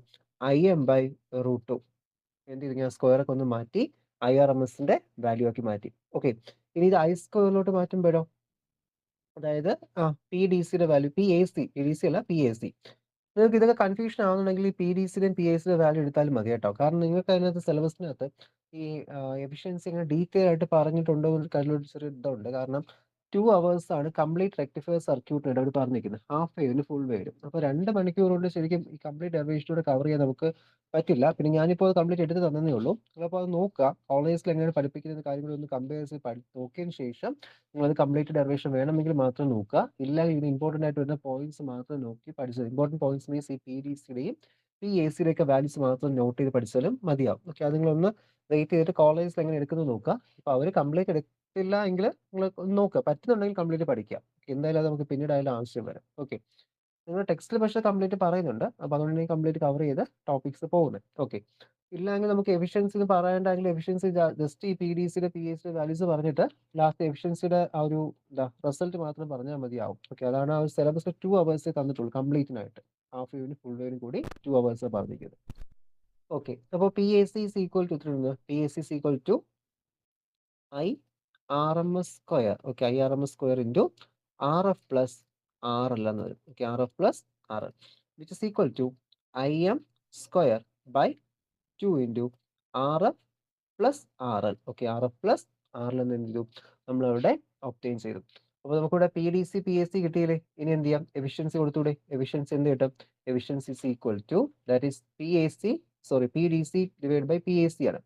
IM/√2. എന്ത് ചെയ്തു? ഞാൻ സ്ക്വയർ ഒക്കെ ഒന്ന് മാറ്റി IRMSന്റെ വാല്യൂ ആക്കി മാറ്റി. ഓക്കെ, ഇനി ഇത് I² മാറ്റുമ്പോഴോ, അതായത് PDCയുടെ വാല്യൂ PDC അല്ല PAC. നിങ്ങൾക്ക് ഇതൊക്കെ കൺഫ്യൂഷൻ ആവുന്നുണ്ടെങ്കിൽ ഈ PDCയുടെയും PACയുടെ വാല്യൂ എടുത്താലും മതി കേട്ടോ. കാരണം നിങ്ങൾക്ക് അതിനകത്ത് സിലബസിനകത്ത് ഈ എഫിഷ്യൻസി ഇങ്ങനെ ഡീറ്റെയിൽ ആയിട്ട് പറഞ്ഞിട്ടുണ്ടോ എന്ന് കാര്യത്തിൽ ചെറിയ ഇതുണ്ട്. കാരണം 2 hours ആണ് കംപ്ലീറ്റ് റെക്ടിഫയർ സർക്യൂട്ടിനായിട്ട് അവർ പറഞ്ഞിരിക്കുന്നത്, ഹാഫ് വേവിലും ഫുൾ വേവിലും. അപ്പോൾ 2 മണിക്കൂർ കൊണ്ട് ശരിക്കും ഈ കംപ്ലീറ്റ് ഡെറിവേഷനോട് കവർ ചെയ്യാൻ നമുക്ക് പറ്റില്ല. പിന്നെ ഞാനിപ്പോൾ കംപ്ലീറ്റ് എടുത്ത് തന്നേ ഉള്ളൂ. അപ്പോൾ അത് നോക്കുക, കോളേജിൽ എങ്ങനെയാണ് പഠിപ്പിക്കുന്ന കാര്യങ്ങളൊന്ന് കമ്പയർ ചെയ്ത് നോക്കിയതിന് ശേഷം നിങ്ങളത് കംപ്ലീറ്റ് ഡെറിവേഷൻ വേണമെങ്കിൽ മാത്രം നോക്കുക. ഇല്ല, ഇതിന് ഇമ്പോർട്ടൻ്റ് ആയിട്ട് വരുന്ന പോയിന്റ്സ് മാത്രം നോക്കി പഠിച്ചത്. ഇമ്പോർട്ടൻറ്റ് പോയിന്റ്സ് മീൻസ് ഈ PDCയുടെയും PACയുടെ ഒക്കെ വാല്യൂസ് മാത്രം നോട്ട് ചെയ്ത് പഠിച്ചാലും മതിയാവും. ഓക്കെ, അത് നിങ്ങളൊന്ന് വെയിറ്റ് ചെയ്തിട്ട് കോളേജിൽ എങ്ങനെ എടുക്കുന്നത് നോക്കുക. അപ്പോൾ അവർ കംപ്ലീറ്റ് എടുത്തില്ല എങ്കിൽ നിങ്ങൾ നോക്കുക, പറ്റുന്നുണ്ടെങ്കിൽ കംപ്ലീറ്റ് പഠിക്കുക. എന്തായാലും അത് നമുക്ക് പിന്നീട് അതിൽ ആവശ്യം വരും. ഓക്കെ, നിങ്ങൾ ടെക്സ്റ്റിൽ പക്ഷേ കംപ്ലീറ്റ് പറയുന്നുണ്ട്. അപ്പോൾ അതുകൊണ്ട് കംപ്ലീറ്റ് കവർ ചെയ്ത് ടോപ്പിക്സ് പോകുന്നത്. ഓക്കെ, ഇല്ലെങ്കിൽ നമുക്ക് എഫിഷ്യൻസി പറയേണ്ടെങ്കിൽ എഫിഷ്യൻസി ജസ്റ്റ് ഈ PDCയുടെ PACയുടെ വാല്യൂസ് പറഞ്ഞിട്ട് ലാസ്റ്റ് എഫിഷ്യൻസിയുടെ ആ ഒരു റിസൾട്ട് മാത്രം പറഞ്ഞാൽ മതിയാവും. ഓക്കെ, അതാണ് ആ ഒരു സിലബസ് 2 hours തന്നിട്ടുള്ളൂ കംപ്ലീറ്റിനായിട്ട്. ഹാഫ് വേവിനും ഫുൾ വേവിനും കൂടി 2 hours പറഞ്ഞിരിക്കുന്നത്. ഓക്കെ, അപ്പോൾ PAC is equal to PAC is equal to IRMS square. Okay, IRMS square into RF plus RL എന്ന് വരും. Okay, RF plus RL which is equal to IM square by 2 into RF plus RL. Okay, RF plus RL എന്ന് എന്ത് ചെയ്തു? നമ്മളവിടെ obtain ചെയ്തു. അപ്പോൾ നമുക്കിവിടെ PDC PAC കിട്ടിയില്ലേ? ഇനി എന്ത് ചെയ്യാം? എഫിഷ്യൻസി കൊടുത്തൂടെ? എഫിഷ്യൻസി എന്ത് കിട്ടും? Efficiency is equal to that is PDC divide by PAC ആണ്.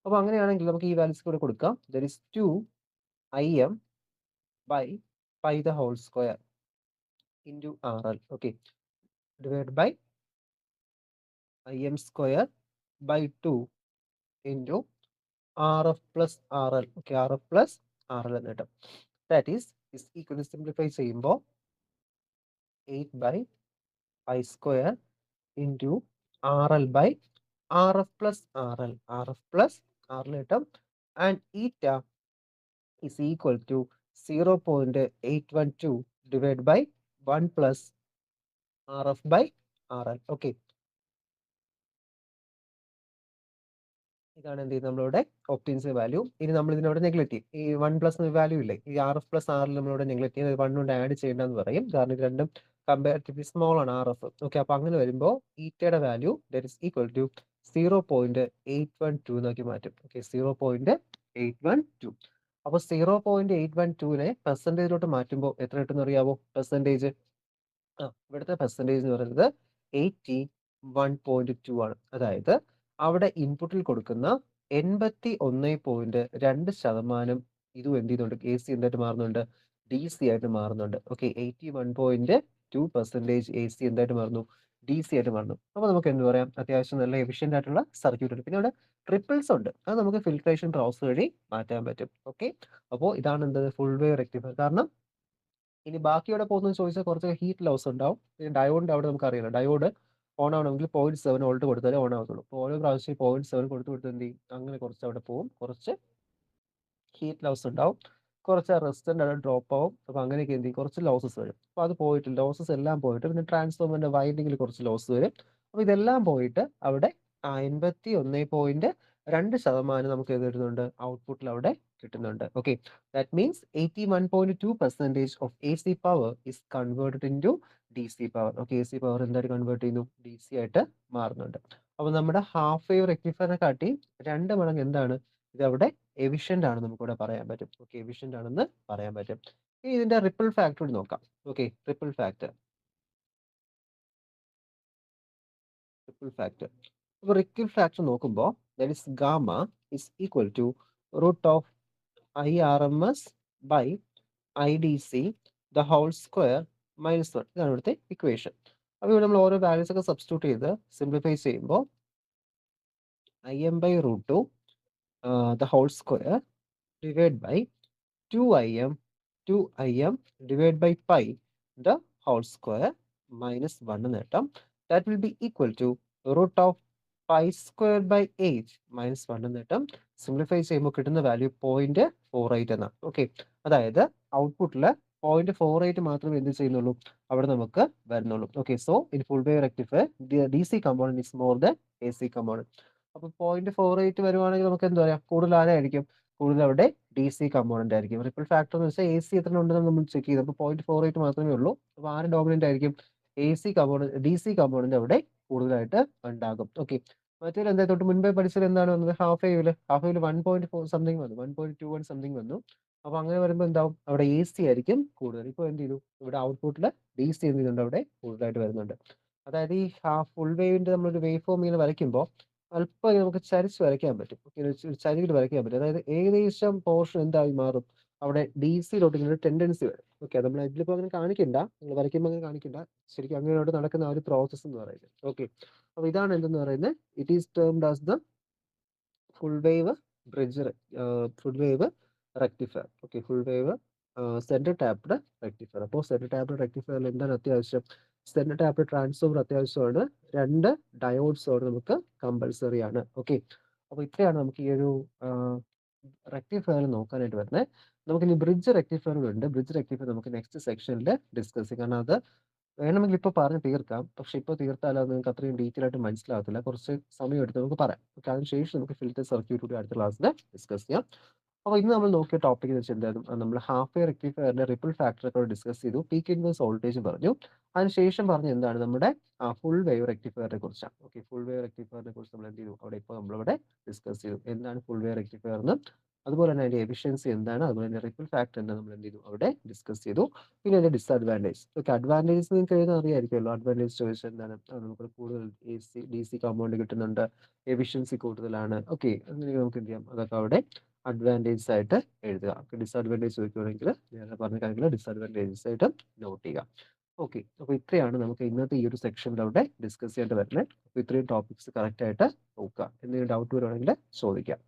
അപ്പോൾ അങ്ങനെയാണെങ്കിൽ നമുക്ക് ഈ വാല്യൂസ് കൂടെ കൊടുക്കാം. That is 2IM/π the whole square into RL. Okay, divide by IM square by 2 into RF plus RL. Okay, RF plus RL എന്ന് കിട്ടും. That is equal to simplify ചെയ്യുമ്പോൾ 8 by pi square into RL by RF plus RL. RF plus RL കിട്ടും. And eta is equal to 0.812 divided by 1 plus RF by RL. Okay. ഇതാണ് എന്ത് ചെയ്യുന്നത് നമ്മളിവിടെ ഒപ്റ്റിൻസ് value. ഇനി നമ്മൾ ഇതിനോട് നെഗ്ലക്ട് ചെയ്യും. ഈ 1 പ്ലസ് വാല്യൂ ഇല്ലേ, ഈ RF പ്ലസ് RL നമ്മളിവിടെ നെഗ്ലക്ട് ചെയ്യും. 1 കൊണ്ട് ആഡ് ചെയ്യേണ്ടെന്ന് പറയും. കാരണം ഇത് രണ്ടും കമ്പാരിറ്റീവ്ലി സ്മോൾ ആണ് RF. ഓക്കെ, അപ്പൊ അങ്ങനെ വരുമ്പോൾ ഈറ്റയുടെ value that is equal to 0.812 എന്നാക്കി മാറ്റും. ഓക്കെ, 0.812. അപ്പൊ 0.812നെ പെർസെന്റേജിലോട്ട് മാറ്റുമ്പോൾ എത്ര കിട്ടുമെന്ന് അറിയാവോ? പെർസെന്റേജ് ഇവിടുത്തെ പെർസെൻറ്റേജ് എന്ന് പറയുന്നത് 81.2 ആണ്. അതായത് അവിടെ ഇൻപുട്ടിൽ കൊടുക്കുന്ന 81.2% ഇതും എന്ത് ചെയ്യുന്നുണ്ട്, AC എന്തായിട്ട് മാറുന്നുണ്ട്, DC ആയിട്ട് മാറുന്നുണ്ട്. ഓക്കെ, 81.2% AC എന്തായിട്ട് മാറുന്നു, DC ആയിട്ട് മാറുന്നു. അപ്പൊ നമുക്ക് എന്ത് പറയാം, അത്യാവശ്യം നല്ല എഫിഷ്യന്റ് ആയിട്ടുള്ള സർക്യൂട്ട് ഉണ്ട്. പിന്നെ അവിടെ ട്രിപ്പിൾസ് ഉണ്ട്, അത് നമുക്ക് ഫിൽട്രേഷൻ പ്രോസസ് വഴി മാറ്റാൻ പറ്റും. ഓക്കെ, അപ്പോൾ ഇതാണ് എന്ത് ഫുൾ വേവ് റെക്ടിഫയർ. കാരണം ഇനി ബാക്കി എവിടെ പോകുന്നത് ചോദിച്ചാൽ കുറച്ച് ഹീറ്റ് ലോസ് ഉണ്ടാവും. പിന്നെ ഡയോഡിന്റെ അവിടെ നമുക്ക് അറിയാം, ഡയോഡ് ഓൺ ആവണമെങ്കിൽ 0.7 വോൾട്ട് കൊടുത്താലേ ഓൺ ആവത്തുള്ളൂ. അപ്പോൾ ഓരോ പ്രാവശ്യം 0.7 കൊടുത്ത് കൊടുത്ത് എന്ത് ചെയ്യും, അങ്ങനെ കുറച്ച് അവിടെ പോകും, കുറച്ച് ഹീറ്റ് ലോസ് ഉണ്ടാവും, കുറച്ച് റെസിസ്റ്റന്റ് അവിടെ ഡ്രോപ്പ് ആവും. അപ്പോൾ അങ്ങനെയൊക്കെ എന്ത് ചെയ്യും, കുറച്ച് ലോസസ് വരും. അപ്പോൾ അത് പോയിട്ട് ലോസസ് എല്ലാം പോയിട്ട് പിന്നെ ട്രാൻസ്ഫോമറിന്റെ വൈൻഡിങ്ങിൽ കുറച്ച് ലോസ് വരും. അപ്പോൾ ഇതെല്ലാം പോയിട്ട് അവിടെ 81.2% നമുക്ക് എന്ത് കിട്ടുന്നുണ്ട്, ഔട്ട്പുട്ടിൽ അവിടെ കിട്ടുന്നുണ്ട്. Okay, that means 81.2% of AC power is converted into DC power. Okay, AC power എന്തായിട്ട് കൺവേർട്ട് ചെയ്യുന്നു, DC ആയിട്ട് മാറുന്നുണ്ട്. അപ്പൊ നമ്മുടെ ഹാഫ് വേവ് റെക്ടിഫയറിനെ കാട്ടി 2 മടങ്ങ് എന്താണ്, ഇത് അവിടെ എഫിഷ്യന്റ് ആണ് നമുക്കിവിടെ പറയാൻ പറ്റും. ഓക്കെ, എഫിഷ്യന്റ് ആണെന്ന് പറയാൻ പറ്റും. ഇനി ഇതിന്റെ റിപ്പിൾ ഫാക്ടർ കൂടി നോക്കാം. Okay, ripple factor. അപ്പോൾ റിപ്പിൾ ഫാക്ടർ നോക്കുമ്പോൾ that is gamma is equal to root of IRMS by IDC the whole square minus 1. ഇതാണ് ഇവിടുത്തെ ഇക്വേഷൻ. അപ്പോൾ ഇവിടെ നമ്മൾ ഓരോ വാല്യൂസ് ഒക്കെ സബ്സ്റ്റിറ്റ്യൂട്ട് ചെയ്ത് സിംപ്ലിഫൈ ചെയ്യുമ്പോൾ IM by root 2 the whole square divided by 2IM divided by pi the whole square minus 1 എന്ന് കിട്ടും. That will be equal to root of pi square by 8 minus 1 എന്ന് കിട്ടും. സിംപ്ലിഫൈ ചെയ്യുമ്പോൾ കിട്ടുന്ന value 0.48 എന്നാണ്. Okay, അതായത് ഔട്ട്പുട്ടിൽ 0.48 മാത്രമേ എന്ത് ചെയ്യുന്നുള്ളൂ, അവിടെ നമുക്ക് വരുന്നുള്ളൂ. Okay, so in full wave rectifier DC component is more than AC component. അപ്പോൾ 0.48 വരുവാണെങ്കിൽ നമുക്ക് എന്താ പറയാം, കൂടുതൽ ആരായിരിക്കും, കൂടുതൽ അവിടെ DC കമ്പോണന്റ് ആയിരിക്കും. റിപ്പിൾ ഫാക്ടർ എന്ന് വെച്ചാൽ AC എത്ര ഉണ്ടെന്ന് നമ്മൾ ചെക്ക് ചെയ്ത്, അപ്പോൾ 0.48 മാത്രമേ ഉള്ളൂ. അപ്പോൾ ആര് ഡോമിനന്റ് ആയിരിക്കും, AC കമ്പോണന്റ്, DC കമ്പോണന്റ് അവിടെ കൂടുതലായിട്ട് ഉണ്ടാകും. ഓക്കെ, മറ്റേ എന്താ തൊട്ട് മുൻപേ പഠിച്ചത് എന്താണ് വന്നത്, ഹാഫ് വേവില് 1.4 സംതിങ് വന്നു, 1.21 സംതിങ് വന്നു. അപ്പൊ അങ്ങനെ വരുമ്പോൾ എന്താവും, അവിടെ AC ആയിരിക്കും കൂടുതൽ. ഇപ്പോൾ എന്ത് ചെയ്തു, ഇവിടെ ഔട്ട്പുട്ടിൽ DC എന്ത് ചെയ്യുന്നുണ്ട്, അവിടെ കൂടുതലായിട്ട് വരുന്നുണ്ട്. അതായത് ഈ ഫുൾ വേവിന്റെ നമ്മളൊരു വേവ് ഫോം ഇങ്ങനെ വരയ്ക്കുമ്പോൾ അല്പം നമുക്ക് ചരിച്ച് വരയ്ക്കാൻ പറ്റും. ചരിവിൽ വരയ്ക്കാൻ പറ്റും. അതായത് ഏകദേശം പോർഷൻ എന്തായി മാറും, അവിടെ DC-ലോട്ട് ഇങ്ങനെ ടെൻഡൻസി വരും. ഓക്കെ, നമ്മൾ ഇതിലിപ്പോൾ അങ്ങനെ കാണിക്കണ്ട, നിങ്ങൾ വരയ്ക്കുമ്പോൾ അങ്ങനെ കാണിക്കണ്ട, ശരിക്കും അങ്ങനെയോട്ട് നടക്കുന്ന ആ ഒരു പ്രോസസ്സ് എന്ന് പറയുന്നത്. ഓക്കെ, അപ്പൊ ഇതാണ് എന്തെന്ന് പറയുന്നത്, it is termed as the full wave bridge, full wave rectifier. Okay, full wave centre tapped rectifier. അപ്പോൾ സെന്റർ ടാപ്ഡ് റെക്ടിഫയറിൽ എന്താണ് അത്യാവശ്യം, സെന്റർ ടാപ്ഡ് ട്രാൻസ്ഫോമർ അത്യാവശ്യമാണ്, 2 ഡയോഡ്സോട് നമുക്ക് കമ്പൽസറി ആണ്. ഓക്കെ, അപ്പോൾ ഇത്രയാണ് നമുക്ക് ഈ ഒരു റെക്ടിഫയർ നോക്കാനായിട്ട് വരുന്നത്. നമുക്ക് ഇനി ബ്രിഡ്ജ് റെക്ടിഫയർ ഉണ്ട്. ബ്രിഡ്ജ് റെക്ടിഫയർ നമുക്ക് നെക്സ്റ്റ് സെക്ഷനിൽ ഡിസ്കസ് ചെയ്യാം. കാരണം അത് വേണമെങ്കിൽ ഇപ്പോൾ പറഞ്ഞ് തീർക്കാം, പക്ഷെ ഇപ്പോൾ തീർത്താൽ അത് നിങ്ങൾക്ക് അത്രയും ഡീറ്റെയിൽ ആയിട്ട് മനസ്സിലാകത്തില്ല. കുറച്ച് സമയം എടുത്ത് നമുക്ക് പറയാം. ഓക്കെ, അതിനുശേഷം നമുക്ക് ഫിൽറ്റർ സർക്യൂട്ട് കൂടി അടുത്ത ക്ലാസ്സിൽ ഡിസ്കസ് ചെയ്യാം. അപ്പോൾ ഇന്ന് നമ്മൾ നോക്കിയ ടോപ്പിക് എന്ന് വെച്ചാൽ എന്തായാലും നമ്മൾ ഹാഫ് വേ റെക്ടിഫയറിന്റെ റിപ്പിൾ ഫാക്ടർ ഒക്കെ ഡിസ്കസ് ചെയ്തു, പീക്ക് ഇൻവേഴ്സ് വോൾട്ടേജ് പറഞ്ഞു. അതിനുശേഷം പറഞ്ഞ എന്താണ് നമ്മുടെ ഫുൾ വേവ് റെക്ടിഫയറിനെ കുറിച്ചാണ്. ഓക്കെ, ഫുൾ വേവ് റെക്ടിഫയറിനെ കുറിച്ച് നമ്മൾ എന്ത് ചെയ്തു, അവിടെ ഇപ്പോൾ നമ്മളിവിടെ ഡിസ്കസ് ചെയ്തു എന്താണ് ഫുൾ വേവ് റെക്ടിഫയർ എന്ന്, അതുപോലെ തന്നെ അതിന്റെ എഫിഷ്യൻസി എന്താണ്, അതുപോലെ തന്നെ റിപ്പിൾ ഫാക്ടർ എന്താണ് നമ്മൾ എന്ത് ചെയ്തു, അവിടെ ഡിസ്കസ് ചെയ്തു. പിന്നെ അതിന്റെ ഡിസ്അഡ്വാൻറ്റേജ്. ഓക്കെ, അഡ്വാൻറ്റേജ് നിങ്ങൾക്ക് എഴുതാൻ അറിയാമായിരിക്കുമല്ലോ. അഡ്വാൻറ്റേജ് ചോദിച്ചാൽ എന്താണ്, നമുക്ക് കൂടുതൽ DC കമ്പൗണ്ട് കിട്ടുന്നുണ്ട്, എഫിഷ്യൻസി കൂടുതലാണ്. ഓക്കെ, അങ്ങനെ നമുക്ക് എന്ത് ചെയ്യാം, അതൊക്കെ അവിടെ അഡ്വാൻറ്റേജസ് ആയിട്ട് എഴുതുക. ഡിസ്അഡ്വാൻറ്റേജ് ചോദിക്കുകയാണെങ്കിൽ ഞാൻ പറഞ്ഞ കാര്യങ്ങൾ ഡിസ്അഡ്വാൻറ്റേജസ് ആയിട്ട് നോട്ട് ചെയ്യുക. ഓക്കെ. അപ്പോൾ ഇത്രയാണ് നമുക്ക് ഇന്നത്തെ ഈ ഒരു സെക്ഷനിലൂടെ ഡിസ്കസ് ചെയ്യേണ്ടി വരുന്നത്. അപ്പോൾ ഇത്രയും ടോപ്പിക്സ് കറക്റ്റ് ആയിട്ട് നോക്കുക. എന്തെങ്കിലും ഡൗട്ട് വരുവാണെങ്കിൽ ചോദിക്കാം.